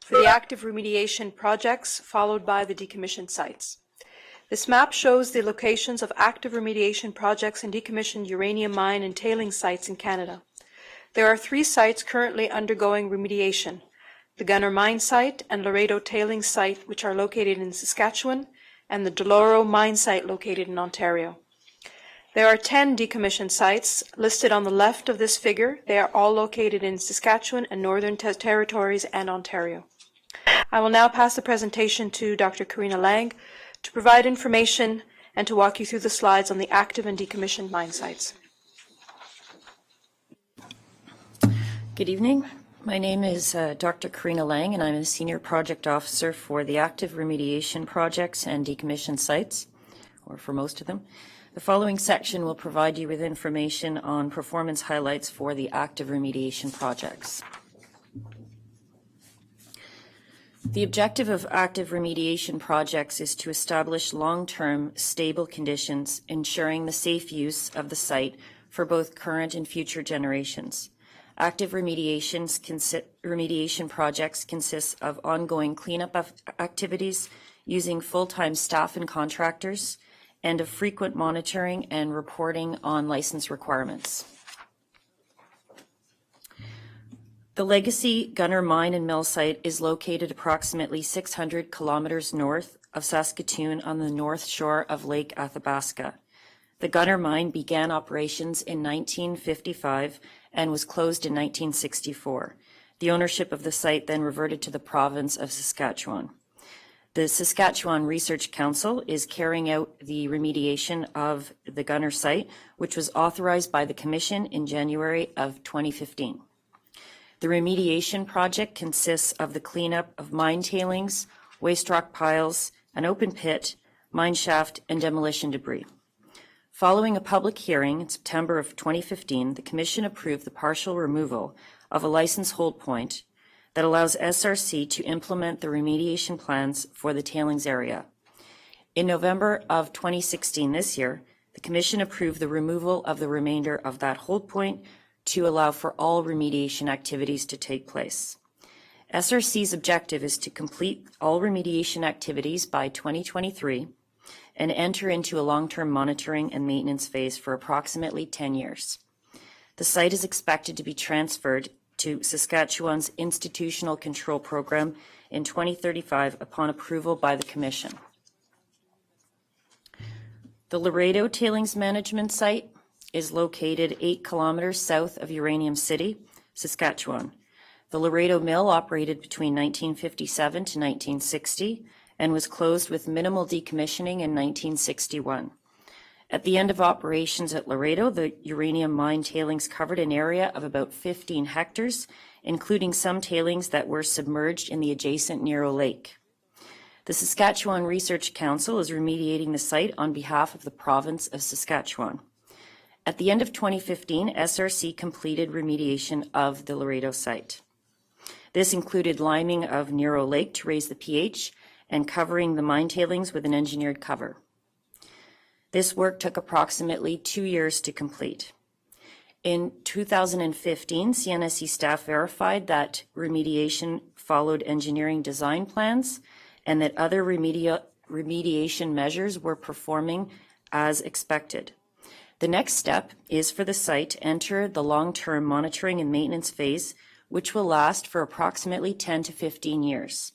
[SPEAKER 4] for the active remediation projects, followed by the decommissioned sites. This map shows the locations of active remediation projects and decommissioned uranium mine and tailing sites in Canada. There are 3 sites currently undergoing remediation: the Gunner Mine Site and Laredo Tailings Site, which are located in Saskatchewan, and the Deloro Mine Site located in Ontario. There are 10 decommissioned sites listed on the left of this figure. They are all located in Saskatchewan and Northern Territories and Ontario. I will now pass the presentation to Dr. Karina Lang to provide information and to walk you through the slides on the active and decommissioned mine sites.
[SPEAKER 10] Good evening. My name is Dr. Karina Lang, and I'm a Senior Project Officer for the active remediation projects and decommissioned sites, or for most of them. The following section will provide you with information on performance highlights for the active remediation projects. The objective of active remediation projects is to establish long-term, stable conditions, ensuring the safe use of the site for both current and future generations. Active remediation projects consist of ongoing cleanup activities using full-time staff and contractors, and of frequent monitoring and reporting on license requirements. The Legacy Gunner Mine and Mill site is located approximately 600 kilometers north of Saskatoon on the north shore of Lake Athabasca. The Gunner Mine began operations in 1955 and was closed in 1964. The ownership of the site then reverted to the province of Saskatchewan. The Saskatchewan Research Council is carrying out the remediation of the Gunner site, which was authorized by the Commission in January of 2015. The remediation project consists of the cleanup of mine tailings, waste rock piles, an open pit, mine shaft, and demolition debris. Following a public hearing in September of 2015, the Commission approved the partial removal of a license hold point that allows SRC to implement the remediation plans for the tailings area. In November of 2016, this year, the Commission approved the removal of the remainder of that hold point to allow for all remediation activities to take place. SRC's objective is to complete all remediation activities by 2023 and enter into a long-term monitoring and maintenance phase for approximately 10 years. The site is expected to be transferred to Saskatchewan's Institutional Control Program in 2035 upon approval by the Commission. The Laredo Tailings Management Site is located 8 kilometers south of Uranium City, Saskatchewan. The Laredo Mill operated between 1957 to 1960 and was closed with minimal decommissioning in 1961. At the end of operations at Laredo, the uranium mine tailings covered an area of about 15 hectares, including some tailings that were submerged in the adjacent Nero Lake. The Saskatchewan Research Council is remediating the site on behalf of the province of Saskatchewan. At the end of 2015, SRC completed remediation of the Laredo site. This included liming of Nero Lake to raise the pH and covering the mine tailings with an engineered cover. This work took approximately 2 years to complete. In 2015, CNSC staff verified that remediation followed engineering design plans and that other remediation measures were performing as expected. The next step is for the site to enter the long-term monitoring and maintenance phase, which will last for approximately 10 to 15 years.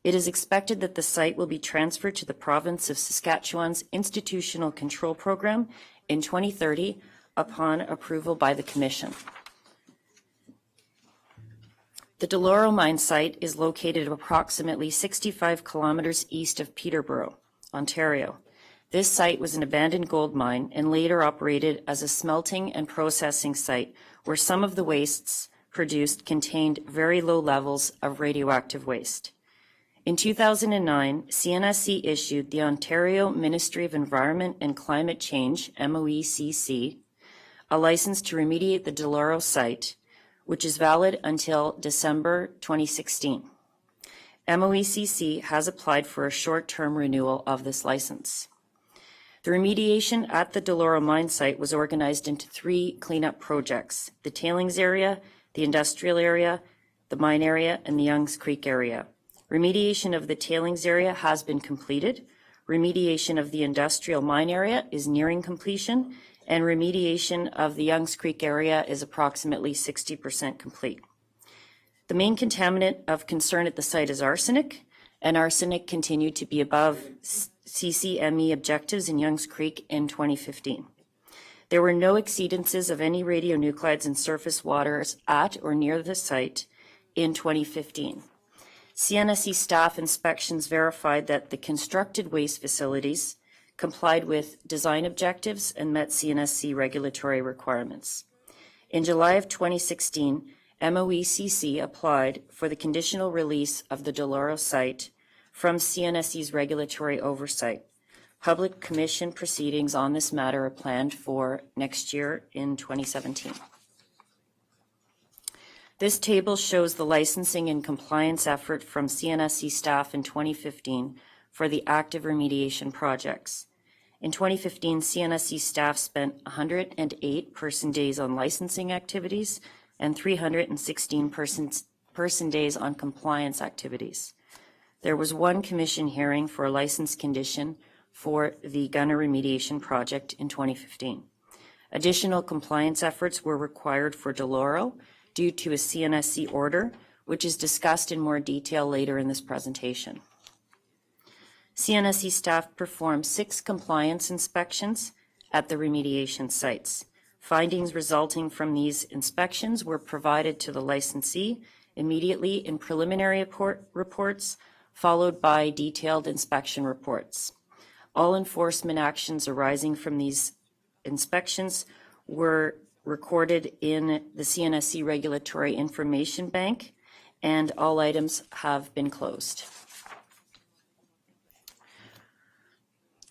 [SPEAKER 10] It is expected that the site will be transferred to the province of Saskatchewan's Institutional Control Program in 2030 upon approval by the Commission. The Deloro mine site is located approximately 65 kilometers east of Peterborough, Ontario. This site was an abandoned gold mine and later operated as a smelting and processing site where some of the wastes produced contained very low levels of radioactive waste. In 2009, CNSC issued the Ontario Ministry of Environment and Climate Change, MOECC, a license to remediate the Deloro site, which is valid until December 2016. MOECC has applied for a short-term renewal of this license. The remediation at the Deloro mine site was organized into 3 cleanup projects: the tailings area, the industrial area, the mine area, and the Youngs Creek area. Remediation of the tailings area has been completed. Remediation of the industrial mine area is nearing completion, and remediation of the Youngs Creek area is approximately 60% complete. The main contaminant of concern at the site is arsenic, and arsenic continued to be above CCME objectives in Youngs Creek in 2015. There were no exceedances of any radionuclides in surface waters at or near the site in 2015. CNSC staff inspections verified that the constructed waste facilities complied with design objectives, and met CNSC regulatory requirements. In July of 2016, MOECC applied for the conditional release of the Deloro site from CNSC's regulatory oversight. Public commission proceedings on this matter are planned for next year in 2017. This table shows the licensing and compliance effort from CNSC staff in 2015 for the active remediation projects. In 2015, CNSC staff spent 108 person days on licensing activities and 316 person days on compliance activities. There was one commission hearing for a license condition for the Gunner remediation project in 2015. Additional compliance efforts were required for Deloro due to a CNSC order, which is discussed in more detail later in this presentation. CNSC staff performed 6 compliance inspections at the remediation sites. Findings resulting from these inspections were provided to the licensee immediately in preliminary reports, followed by detailed inspection reports. All enforcement actions arising from these inspections were recorded in the CNSC Regulatory Information Bank, and all items have been closed.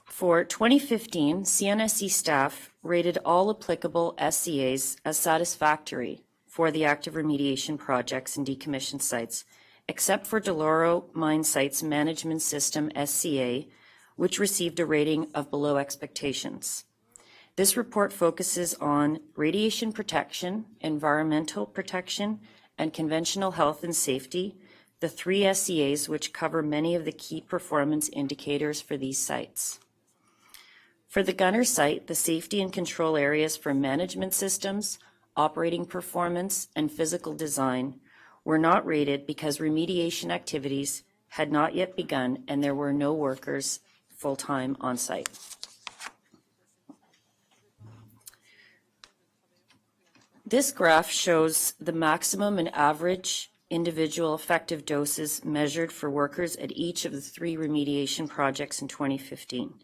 [SPEAKER 10] For 2015, CNSC staff rated all applicable SCAs as satisfactory for the active remediation projects and decommissioned sites, except for Deloro Mine Site's Management System SCA, which received a rating of below expectations. This report focuses on radiation protection, environmental protection, and conventional health and safety, the 3 SCAs which cover many of the key performance indicators for these sites. For the Gunner site, the safety and control areas for management systems, operating performance, and physical design were not rated because remediation activities had not yet begun and there were no workers full-time on site. This graph shows the maximum and average individual effective doses measured for workers at each of the 3 remediation projects in 2015.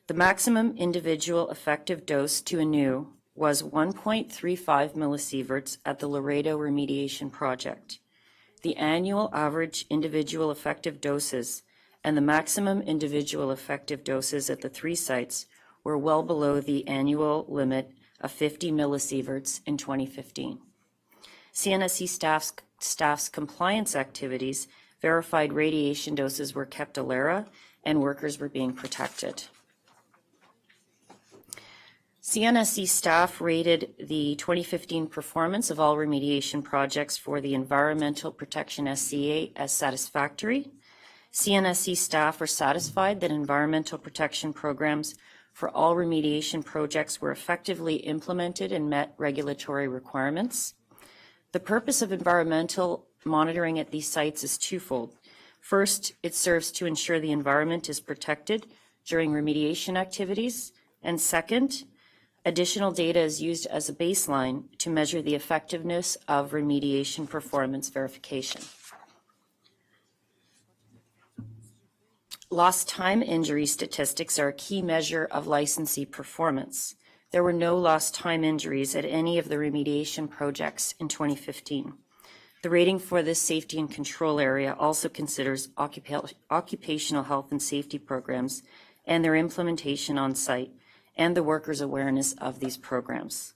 [SPEAKER 10] The maximum individual effective dose to Anu was 1.35 millisieverts at the Laredo remediation project. The annual average individual effective doses and the maximum individual effective doses at the 3 sites were well below the annual limit of 50 millisieverts in 2015. CNSC staff's compliance activities verified radiation doses were kept ALERA and workers were being protected. CNSC staff rated the 2015 performance of all remediation projects for the Environmental Protection SCA as satisfactory. CNSC staff are satisfied that environmental protection programs for all remediation projects were effectively implemented and met regulatory requirements. The purpose of environmental monitoring at these sites is twofold. First, it serves to ensure the environment is protected during remediation activities, and second, additional data is used as a baseline to measure the effectiveness of remediation performance verification. Lost time injury statistics are a key measure of licensee performance. There were no lost time injuries at any of the remediation projects in 2015. The rating for this safety and control area also considers occupational health and safety programs and their implementation on site and the workers' awareness of these programs.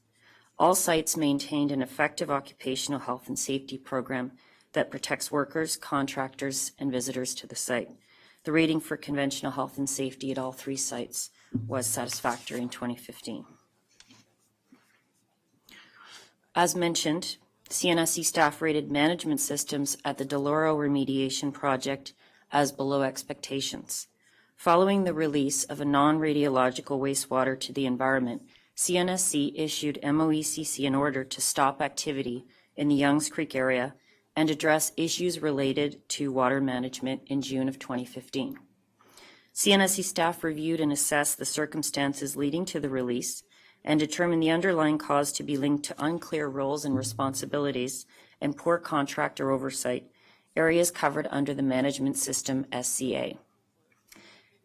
[SPEAKER 10] All sites maintained an effective occupational health and safety program that protects workers, contractors, and visitors to the site. The rating for conventional health and safety at all 3 sites was satisfactory in 2015. As mentioned, CNSC staff rated management systems at the Deloro remediation project as below expectations. Following the release of a non-radiological wastewater to the environment, CNSC issued MOECC an order to stop activity in the Youngs Creek area and address issues related to water management in June of 2015. CNSC staff reviewed and assessed the circumstances leading to the release and determined the underlying cause to be linked to unclear roles and responsibilities and poor contractor oversight, areas covered under the management system SCA.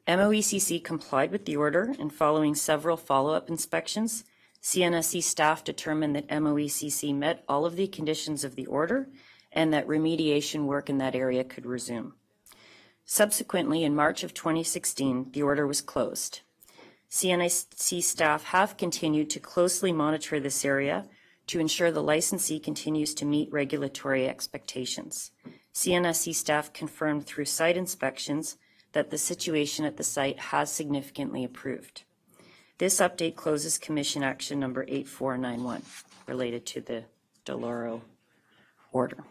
[SPEAKER 10] MOECC complied with the order, and following several follow-up inspections, CNSC staff determined that MOECC met all of the conditions of the order and that remediation work in that area could resume. Subsequently, in March of 2016, the order was closed. CNSC staff have continued to closely monitor this area to ensure the licensee continues to meet regulatory expectations. CNSC staff confirmed through site inspections that the situation at the site has significantly improved. This update closes Commission Action number 8491 related to the Deloro order.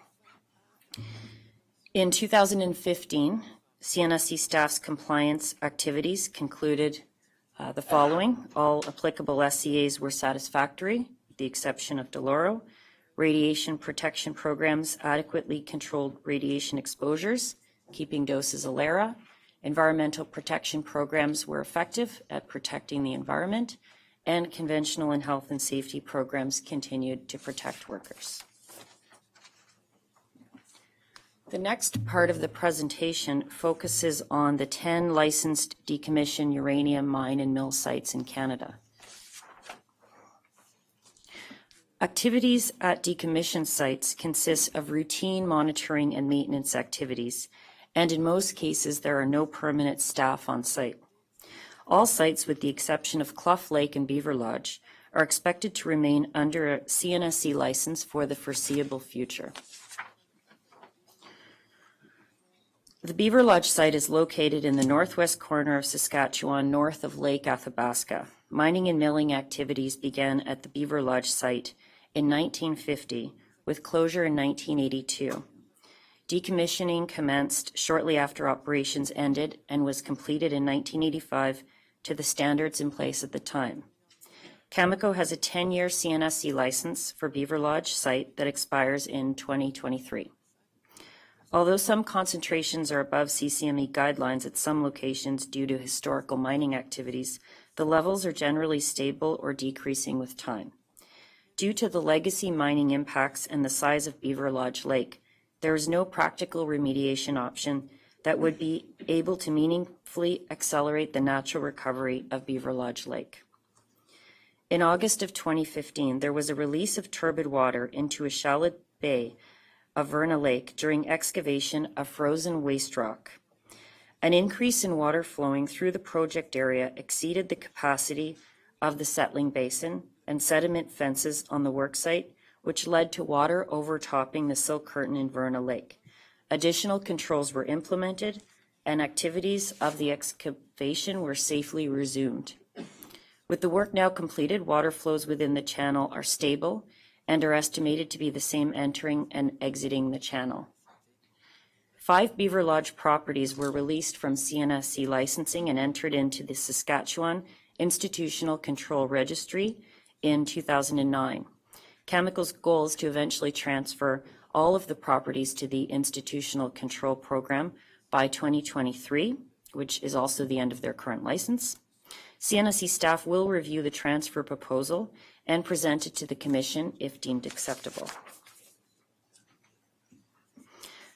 [SPEAKER 10] In 2015, CNSC staff's compliance activities concluded the following. All applicable SCAs were satisfactory, with the exception of Deloro. Radiation protection programs adequately controlled radiation exposures, keeping doses ALERA. Environmental protection programs were effective at protecting the environment, and conventional and health and safety programs continued to protect workers. The next part of the presentation focuses on the 10 licensed decommissioned uranium mine and mill sites in Canada. Activities at decommissioned sites consist of routine monitoring and maintenance activities, and in most cases there are no permanent staff on site. All sites, with the exception of Clough Lake and Beaver Lodge, are expected to remain under a CNSC license for the foreseeable future. The Beaver Lodge site is located in the northwest corner of Saskatchewan, north of Lake Athabasca. Mining and milling activities began at the Beaver Lodge site in 1950, with closure in 1982. Decommissioning commenced shortly after operations ended and was completed in 1985 to the standards in place at the time. Cameco has a 10-year CNSC license for Beaver Lodge site that expires in 2023. Although some concentrations are above CCME guidelines at some locations due to historical mining activities, the levels are generally stable or decreasing with time. Due to the legacy mining impacts and the size of Beaver Lodge Lake, there is no practical remediation option that would be able to meaningfully accelerate the natural recovery of Beaver Lodge Lake. In August of 2015, there was a release of turbid water into a shallow bay of Verna Lake during excavation of frozen waste rock. An increase in water flowing through the project area exceeded the capacity of the settling basin and sediment fences on the worksite, which led to water overtopping the silt curtain in Verna Lake. Additional controls were implemented and activities of the excavation were safely resumed. With the work now completed, water flows within the channel are stable and are estimated to be the same entering and exiting the channel. 5 Beaver Lodge properties were released from CNSC licensing and entered into the Saskatchewan Institutional Control Registry in 2009. Cameco's goal is to eventually transfer all of the properties to the Institutional Control Program by 2023, which is also the end of their current license. CNSC staff will review the transfer proposal and present it to the Commission if deemed acceptable.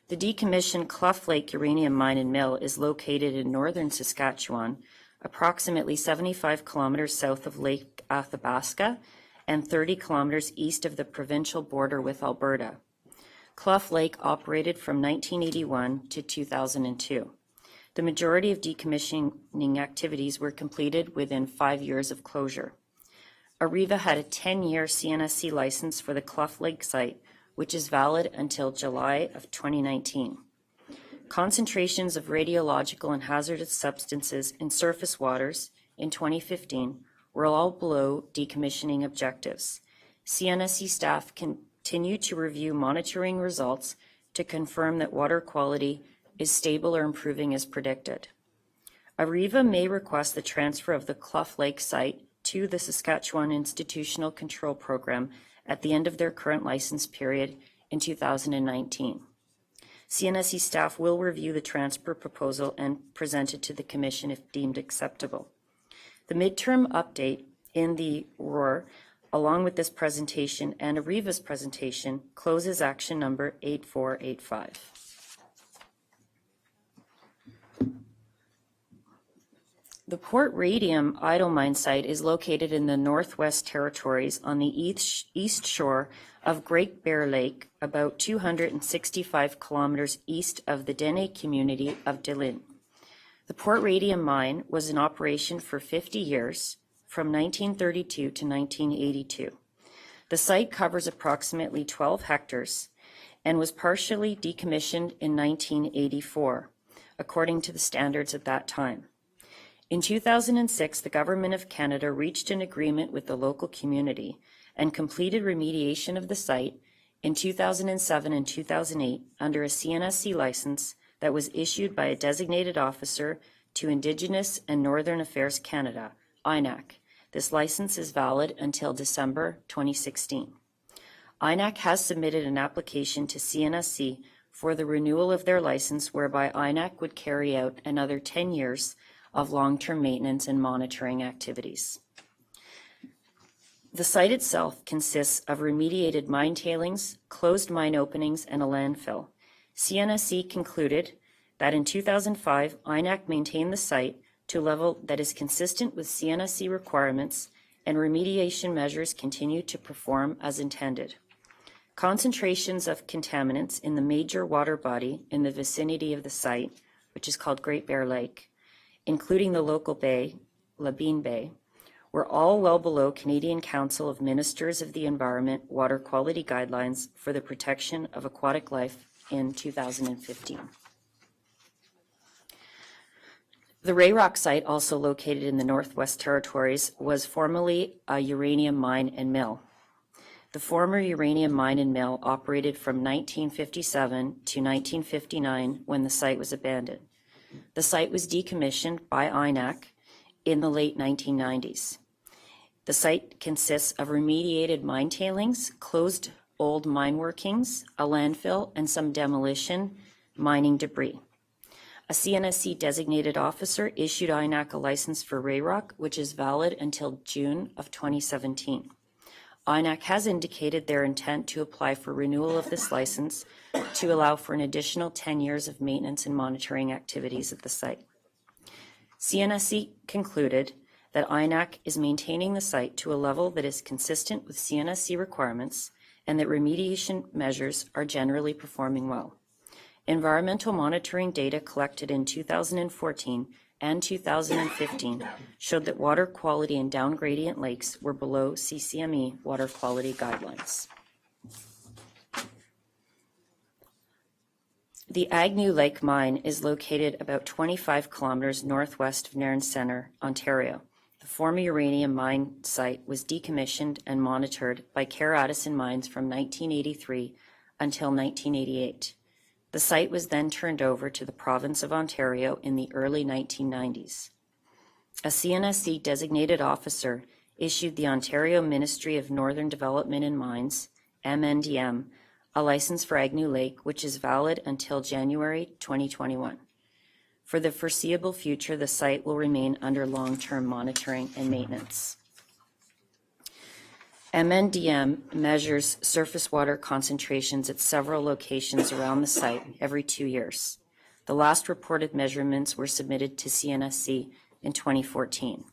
[SPEAKER 10] The decommissioned Clough Lake uranium mine and mill is located in northern Saskatchewan, approximately 75 kilometers south of Lake Athabasca and 30 kilometers east of the provincial border with Alberta. Clough Lake operated from 1981 to 2002. The majority of decommissioning activities were completed within 5 years of closure. Areva had a 10-year CNSC license for the Clough Lake site, which is valid until July of 2019. Concentrations of radiological and hazardous substances in surface waters in 2015 were all below decommissioning objectives. CNSC staff continue to review monitoring results to confirm that water quality is stable or improving as predicted. Areva may request the transfer of the Clough Lake site to the Saskatchewan Institutional Control Program at the end of their current license period in 2019. CNSC staff will review the transfer proposal and present it to the Commission if deemed acceptable. The midterm update in the ROR, along with this presentation and Areva's presentation, closes action number 8485. The Port Radium idle mine site is located in the Northwest Territories on the east shore of Great Bear Lake, about 265 kilometers east of the Dene community of Delin. The Port Radium mine was in operation for 50 years, from 1932 to 1982. The site covers approximately 12 hectares and was partially decommissioned in 1984, according to the standards at that time. In 2006, the Government of Canada reached an agreement with the local community and completed remediation of the site in 2007 and 2008 under a CNSC license that was issued by a designated officer to Indigenous and Northern Affairs Canada, INAC. This license is valid until December 2016. INAC has submitted an application to CNSC for the renewal of their license, whereby INAC would carry out another 10 years of long-term maintenance and monitoring activities. The site itself consists of remediated mine tailings, closed mine openings, and a landfill. CNSC concluded that in 2005, INAC maintained the site to a level that is consistent with CNSC requirements, and remediation measures continue to perform as intended. Concentrations of contaminants in the major water body in the vicinity of the site, which is called Great Bear Lake, including the local bay, Labine Bay, were all well below Canadian Council of Ministers of the Environment water quality guidelines for the protection of aquatic life in 2015. The Ray Rock site, also located in the Northwest Territories, was formerly a uranium mine and mill. The former uranium mine and mill operated from 1957 to 1959 when the site was abandoned. The site was decommissioned by INAC in the late 1990s. The site consists of remediated mine tailings, closed old mine workings, a landfill, and some demolition mining debris. A CNSC designated officer issued INAC a license for Ray Rock, which is valid until June of 2017. INAC has indicated their intent to apply for renewal of this license to allow for an additional 10 years of maintenance and monitoring activities at the site. CNSC concluded that INAC is maintaining the site to a level that is consistent with CNSC requirements and that remediation measures are generally performing well. Environmental monitoring data collected in 2014 and 2015 showed that water quality in down-gradient lakes were below CCME water quality guidelines. The Agnew Lake mine is located about 25 kilometers northwest of Nairn Centre, Ontario. The former uranium mine site was decommissioned and monitored by Kerr Addison Mines from 1983 until 1988. The site was then turned over to the province of Ontario in the early 1990s. A CNSC designated officer issued the Ontario Ministry of Northern Development and Mines, MNDM, a license for Agnew Lake, which is valid until January 2021. For the foreseeable future, the site will remain under long-term monitoring and maintenance. MNDM measures surface water concentrations at several locations around the site every 2 years. The last reported measurements were submitted to CNSC in 2014.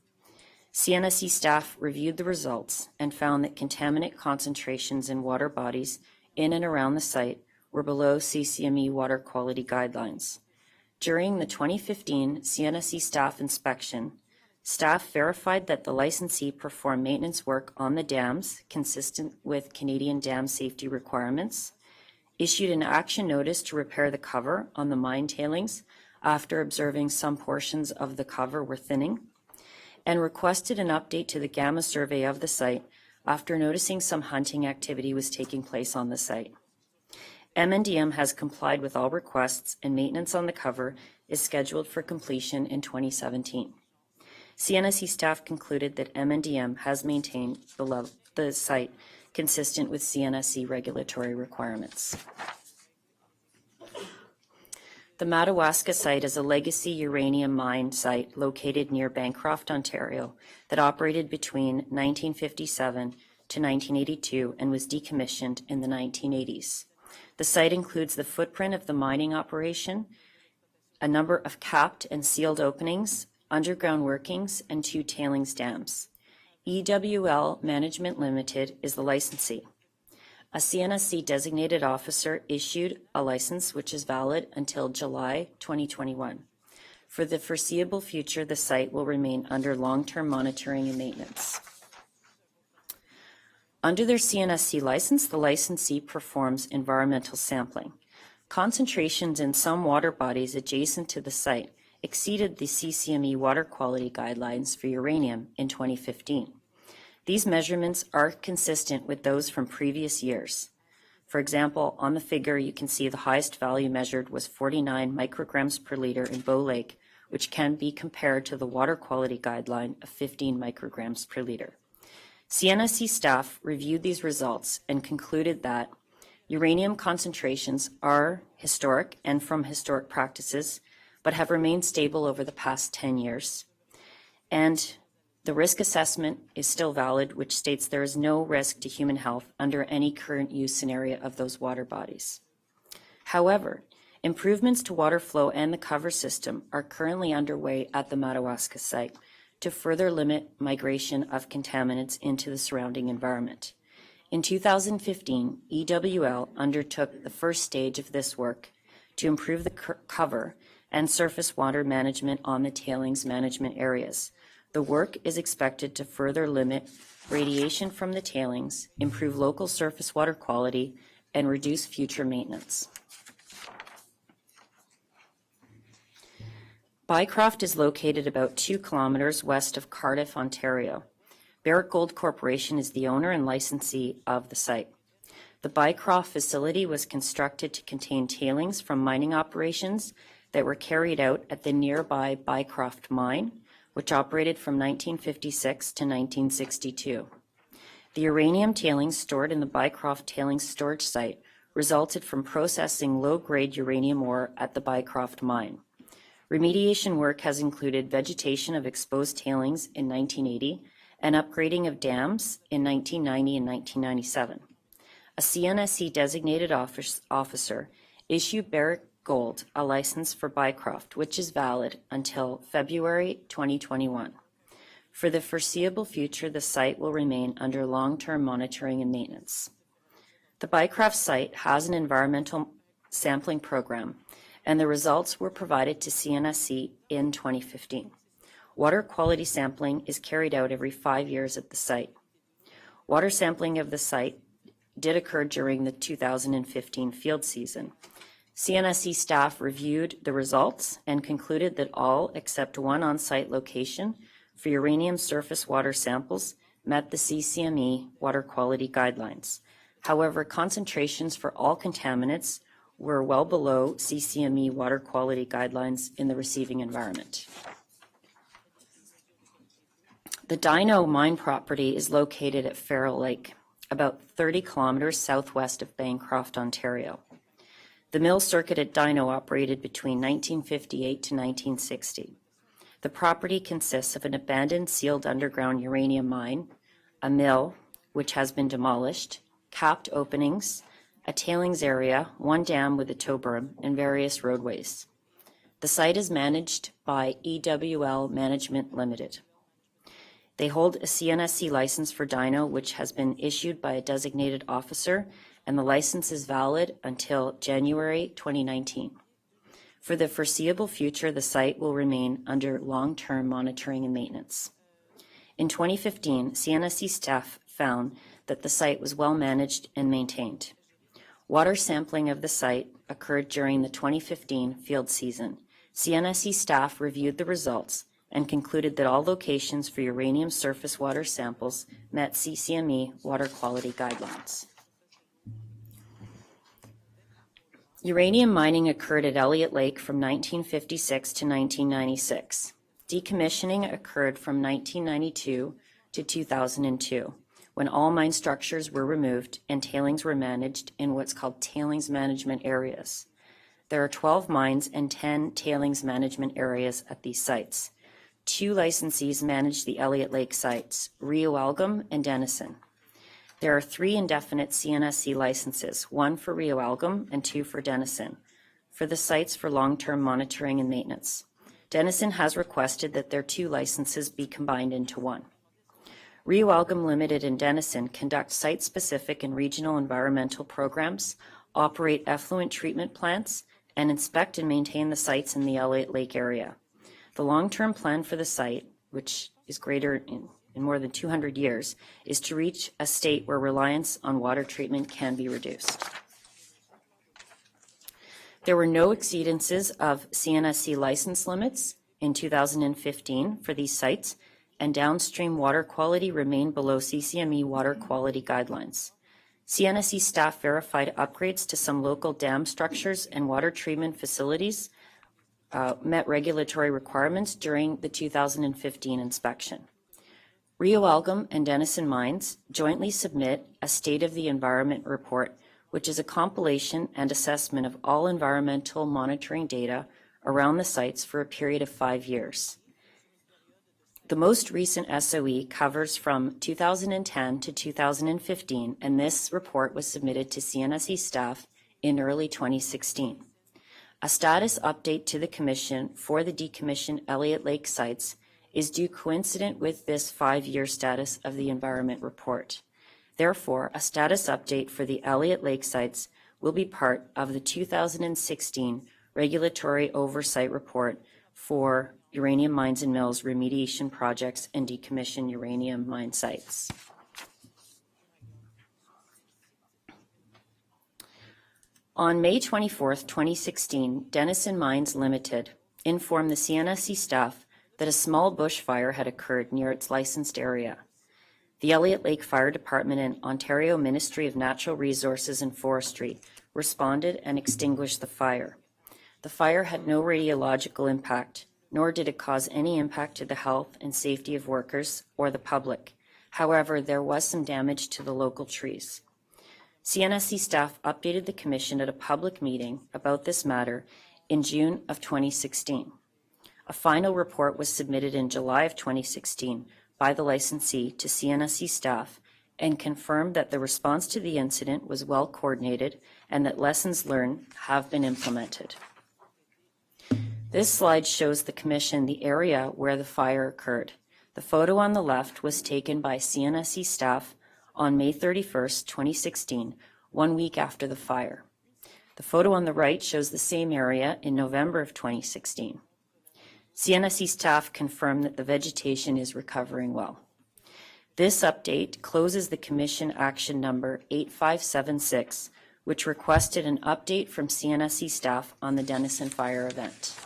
[SPEAKER 10] CNSC staff reviewed the results and found that contaminant concentrations in water bodies in and around the site were below CCME water quality guidelines. During the 2015 CNSC staff inspection, staff verified that the licensee performed maintenance work on the dams consistent with Canadian dam safety requirements, issued an action notice to repair the cover on the mine tailings after observing some portions of the cover were thinning, and requested an update to the gamma survey of the site after noticing some hunting activity was taking place on the site. MNDM has complied with all requests, and maintenance on the cover is scheduled for completion in 2017. CNSC staff concluded that MNDM has maintained the site consistent with CNSC regulatory requirements. The Madawaska site is a legacy uranium mine site located near Bancroft, Ontario, that operated between 1957 to 1982 and was decommissioned in the 1980s. The site includes the footprint of the mining operation, a number of capped and sealed openings, underground workings, and 2 tailings dams. EWL Management Limited is the licensee. A CNSC designated officer issued a license which is valid until July 2021. For the foreseeable future, the site will remain under long-term monitoring and maintenance. Under their CNSC license, the licensee performs environmental sampling. Concentrations in some water bodies adjacent to the site exceeded the CCME water quality guidelines for uranium in 2015. These measurements are consistent with those from previous years. For example, on the figure, you can see the highest value measured was 49 micrograms per liter in Bow Lake, which can be compared to the water quality guideline of 15 micrograms per liter. CNSC staff reviewed these results and concluded that uranium concentrations are historic and from historic practices, but have remained stable over the past 10 years. And the risk assessment is still valid, which states there is no risk to human health under any current use scenario of those water bodies. However, improvements to water flow and the cover system are currently underway at the Madawaska site to further limit migration of contaminants into the surrounding environment. In 2015, EWL undertook the first stage of this work to improve the cover and surface water management on the tailings management areas. The work is expected to further limit radiation from the tailings, improve local surface water quality, and reduce future maintenance. Bycroft is located about 2 kilometers west of Cardiff, Ontario. Barrick Gold Corporation is the owner and licensee of the site. The Bycroft facility was constructed to contain tailings from mining operations that were carried out at the nearby Bycroft mine, which operated from 1956 to 1962. The uranium tailings stored in the Bycroft tailings storage site resulted from processing low-grade uranium ore at the Bycroft mine. Remediation work has included vegetation of exposed tailings in 1980 and upgrading of dams in 1990 and 1997. A CNSC designated officer issued Barrick Gold a license for Bycroft, which is valid until February 2021. For the foreseeable future, the site will remain under long-term monitoring and maintenance. The Bycroft site has an environmental sampling program, and the results were provided to CNSC in 2015. Water quality sampling is carried out every 5 years at the site. Water sampling of the site did occur during the 2015 field season. CNSC staff reviewed the results and concluded that all except one on-site location for uranium surface water samples met the CCME water quality guidelines. However, concentrations for all contaminants were well below CCME water quality guidelines in the receiving environment. The Dino mine property is located at Farrell Lake, about 30 kilometers southwest of Bancroft, Ontario. The mill circuit at Dino operated between 1958 to 1960. The property consists of an abandoned sealed underground uranium mine, a mill, which has been demolished, capped openings, a tailings area, 1 dam with a tow berm, and various roadways. The site is managed by EWL Management Limited. They hold a CNSC license for Dino, which has been issued by a designated officer, and the license is valid until January 2019. For the foreseeable future, the site will remain under long-term monitoring and maintenance. In 2015, CNSC staff found that the site was well managed and maintained. Water sampling of the site occurred during the 2015 field season. CNSC staff reviewed the results and concluded that all locations for uranium surface water samples met CCME water quality guidelines. Uranium mining occurred at Elliott Lake from 1956 to 1996. Decommissioning occurred from 1992 to 2002, when all mine structures were removed and tailings were managed in what's called tailings management areas. There are 12 mines and 10 tailings management areas at these sites. 2 licensees manage the Elliott Lake sites, Rio Algum and Denison. There are 3 indefinite CNSC licenses, 1 for Rio Algum and 2 for Denison, for the sites for long-term monitoring and maintenance. Denison has requested that their 2 licenses be combined into 1. Rio Algum Limited in Denison conduct site-specific and regional environmental programs, operate effluent treatment plants, and inspect and maintain the sites in the Elliott Lake area. The long-term plan for the site, which is greater in more than 200 years, is to reach a state where reliance on water treatment can be reduced. There were no exceedances of CNSC license limits in 2015 for these sites, and downstream water quality remained below CCME water quality guidelines. CNSC staff verified upgrades to some local dam structures and water treatment facilities met regulatory requirements during the 2015 inspection. Rio Algum and Denison Mines jointly submit a State of the Environment report, which is a compilation and assessment of all environmental monitoring data around the sites for a period of 5 years. The most recent SOE covers from 2010 to 2015, and this report was submitted to CNSC staff in early 2016. A status update to the Commission for the decommissioned Elliott Lake sites is due coincident with this 5-year status of the Environment Report. Therefore, a status update for the Elliott Lake sites will be part of the 2016 Regulatory Oversight Report for uranium mines and mills, remediation projects, and decommissioned uranium mine sites. On May 24, 2016, Denison Mines Limited informed the CNSC staff that a small bushfire had occurred near its licensed area. The Elliott Lake Fire Department and Ontario Ministry of Natural Resources and Forestry responded and extinguished the fire. The fire had no radiological impact, nor did it cause any impact to the health and safety of workers or the public. However, there was some damage to the local trees. CNSC staff updated the Commission at a public meeting about this matter in June of 2016. A final report was submitted in July of 2016 by the licensee to CNSC staff and confirmed that the response to the incident was well coordinated and that lessons learned have been implemented. This slide shows the Commission the area where the fire occurred. The photo on the left was taken by CNSC staff on May 31st, 2016, 1 week after the fire. The photo on the right shows the same area in November of 2016. CNSC staff confirmed that the vegetation is recovering well. This update closes the Commission Action Number 8576, which requested an update from CNSC staff on the Denison fire event.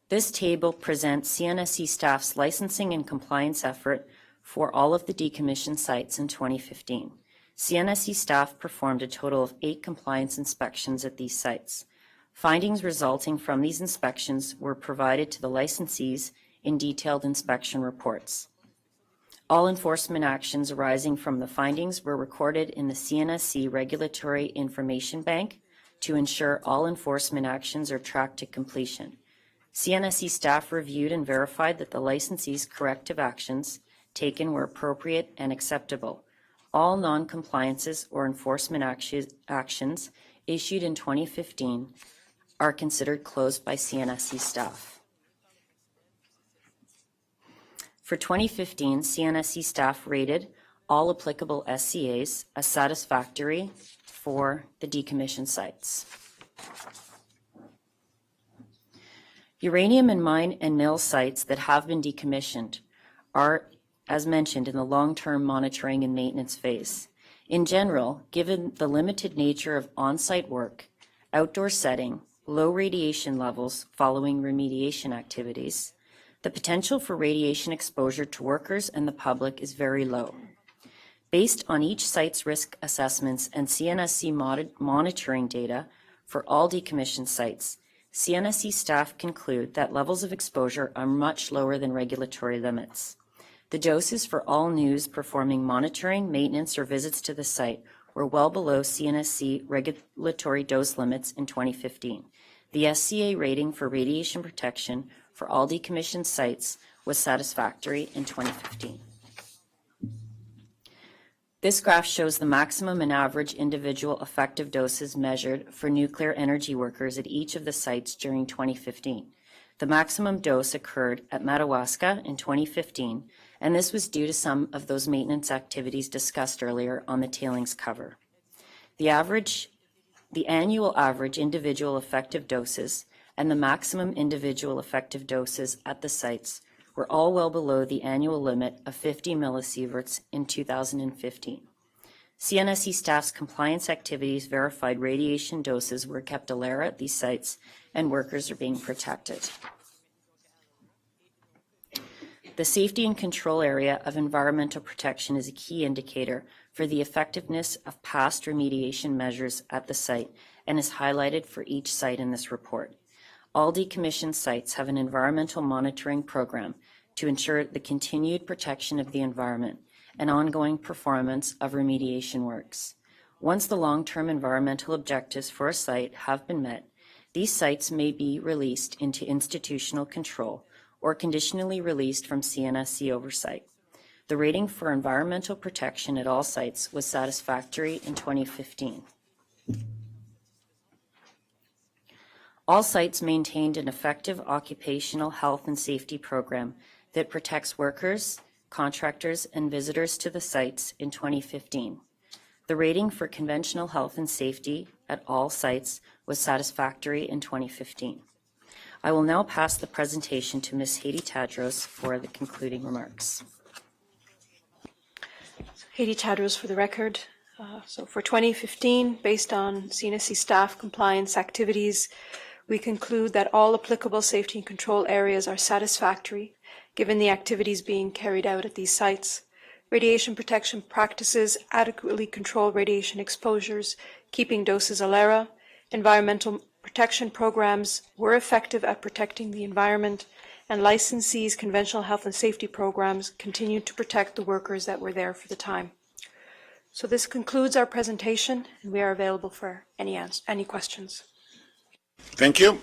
[SPEAKER 10] This table presents CNSC staff's licensing and compliance effort for all of the decommissioned sites in 2015. CNSC staff performed a total of 8 compliance inspections at these sites. Findings resulting from these inspections were provided to the licensees in detailed inspection reports. All enforcement actions arising from the findings were recorded in the CNSC Regulatory Information Bank to ensure all enforcement actions are tracked to completion. CNSC staff reviewed and verified that the licensee's corrective actions taken were appropriate and acceptable. All non-compliances or enforcement actions issued in 2015 are considered closed by CNSC staff. For 2015, CNSC staff rated all applicable SCAs as satisfactory for the decommissioned sites. Uranium and mine and mill sites that have been decommissioned are, as mentioned, in the long-term monitoring and maintenance phase. In general, given the limited nature of on-site work, outdoor setting, low radiation levels following remediation activities, the potential for radiation exposure to workers and the public is very low. Based on each site's risk assessments and CNSC monitoring data for all decommissioned sites, CNSC staff conclude that levels of exposure are much lower than regulatory limits. The doses for all NEWs performing monitoring, maintenance, or visits to the site were well below CNSC regulatory dose limits in 2015. The SCA rating for radiation protection for all decommissioned sites was satisfactory in 2015. This graph shows the maximum and average individual effective doses measured for nuclear energy workers at each of the sites during 2015. The maximum dose occurred at Madawaska in 2015, and this was due to some of those maintenance activities discussed earlier on the tailings cover. The annual average individual effective doses and the maximum individual effective doses at the sites were all well below the annual limit of 50 millisieverts in 2015. CNSE staff's compliance activities verified radiation doses were kept alert at these sites and workers are being protected. The safety and control area of environmental protection is a key indicator for the effectiveness of past remediation measures at the site and is highlighted for each site in this report. All decommissioned sites have an environmental monitoring program to ensure the continued protection of the environment and ongoing performance of remediation works. Once the long-term environmental objectives for a site have been met, these sites may be released into institutional control or conditionally released from CNSE oversight. The rating for environmental protection at all sites was satisfactory in 2015. All sites maintained an effective occupational health and safety program that protects workers, contractors, and visitors to the sites in 2015. The rating for conventional health and safety at all sites was satisfactory in 2015. I will now pass the presentation to Ms. Haiti Tadros for the concluding remarks.
[SPEAKER 4] Haiti Tadros for the record. So for 2015, based on CNSE staff compliance activities, we conclude that all applicable safety and control areas are satisfactory, given the activities being carried out at these sites. Radiation protection practices adequately control radiation exposures, keeping doses ALERA. Environmental protection programs were effective at protecting the environment, and licensees' conventional health and safety programs continued to protect the workers that were there for the time. So this concludes our presentation, and we are available for any questions.
[SPEAKER 1] Thank you.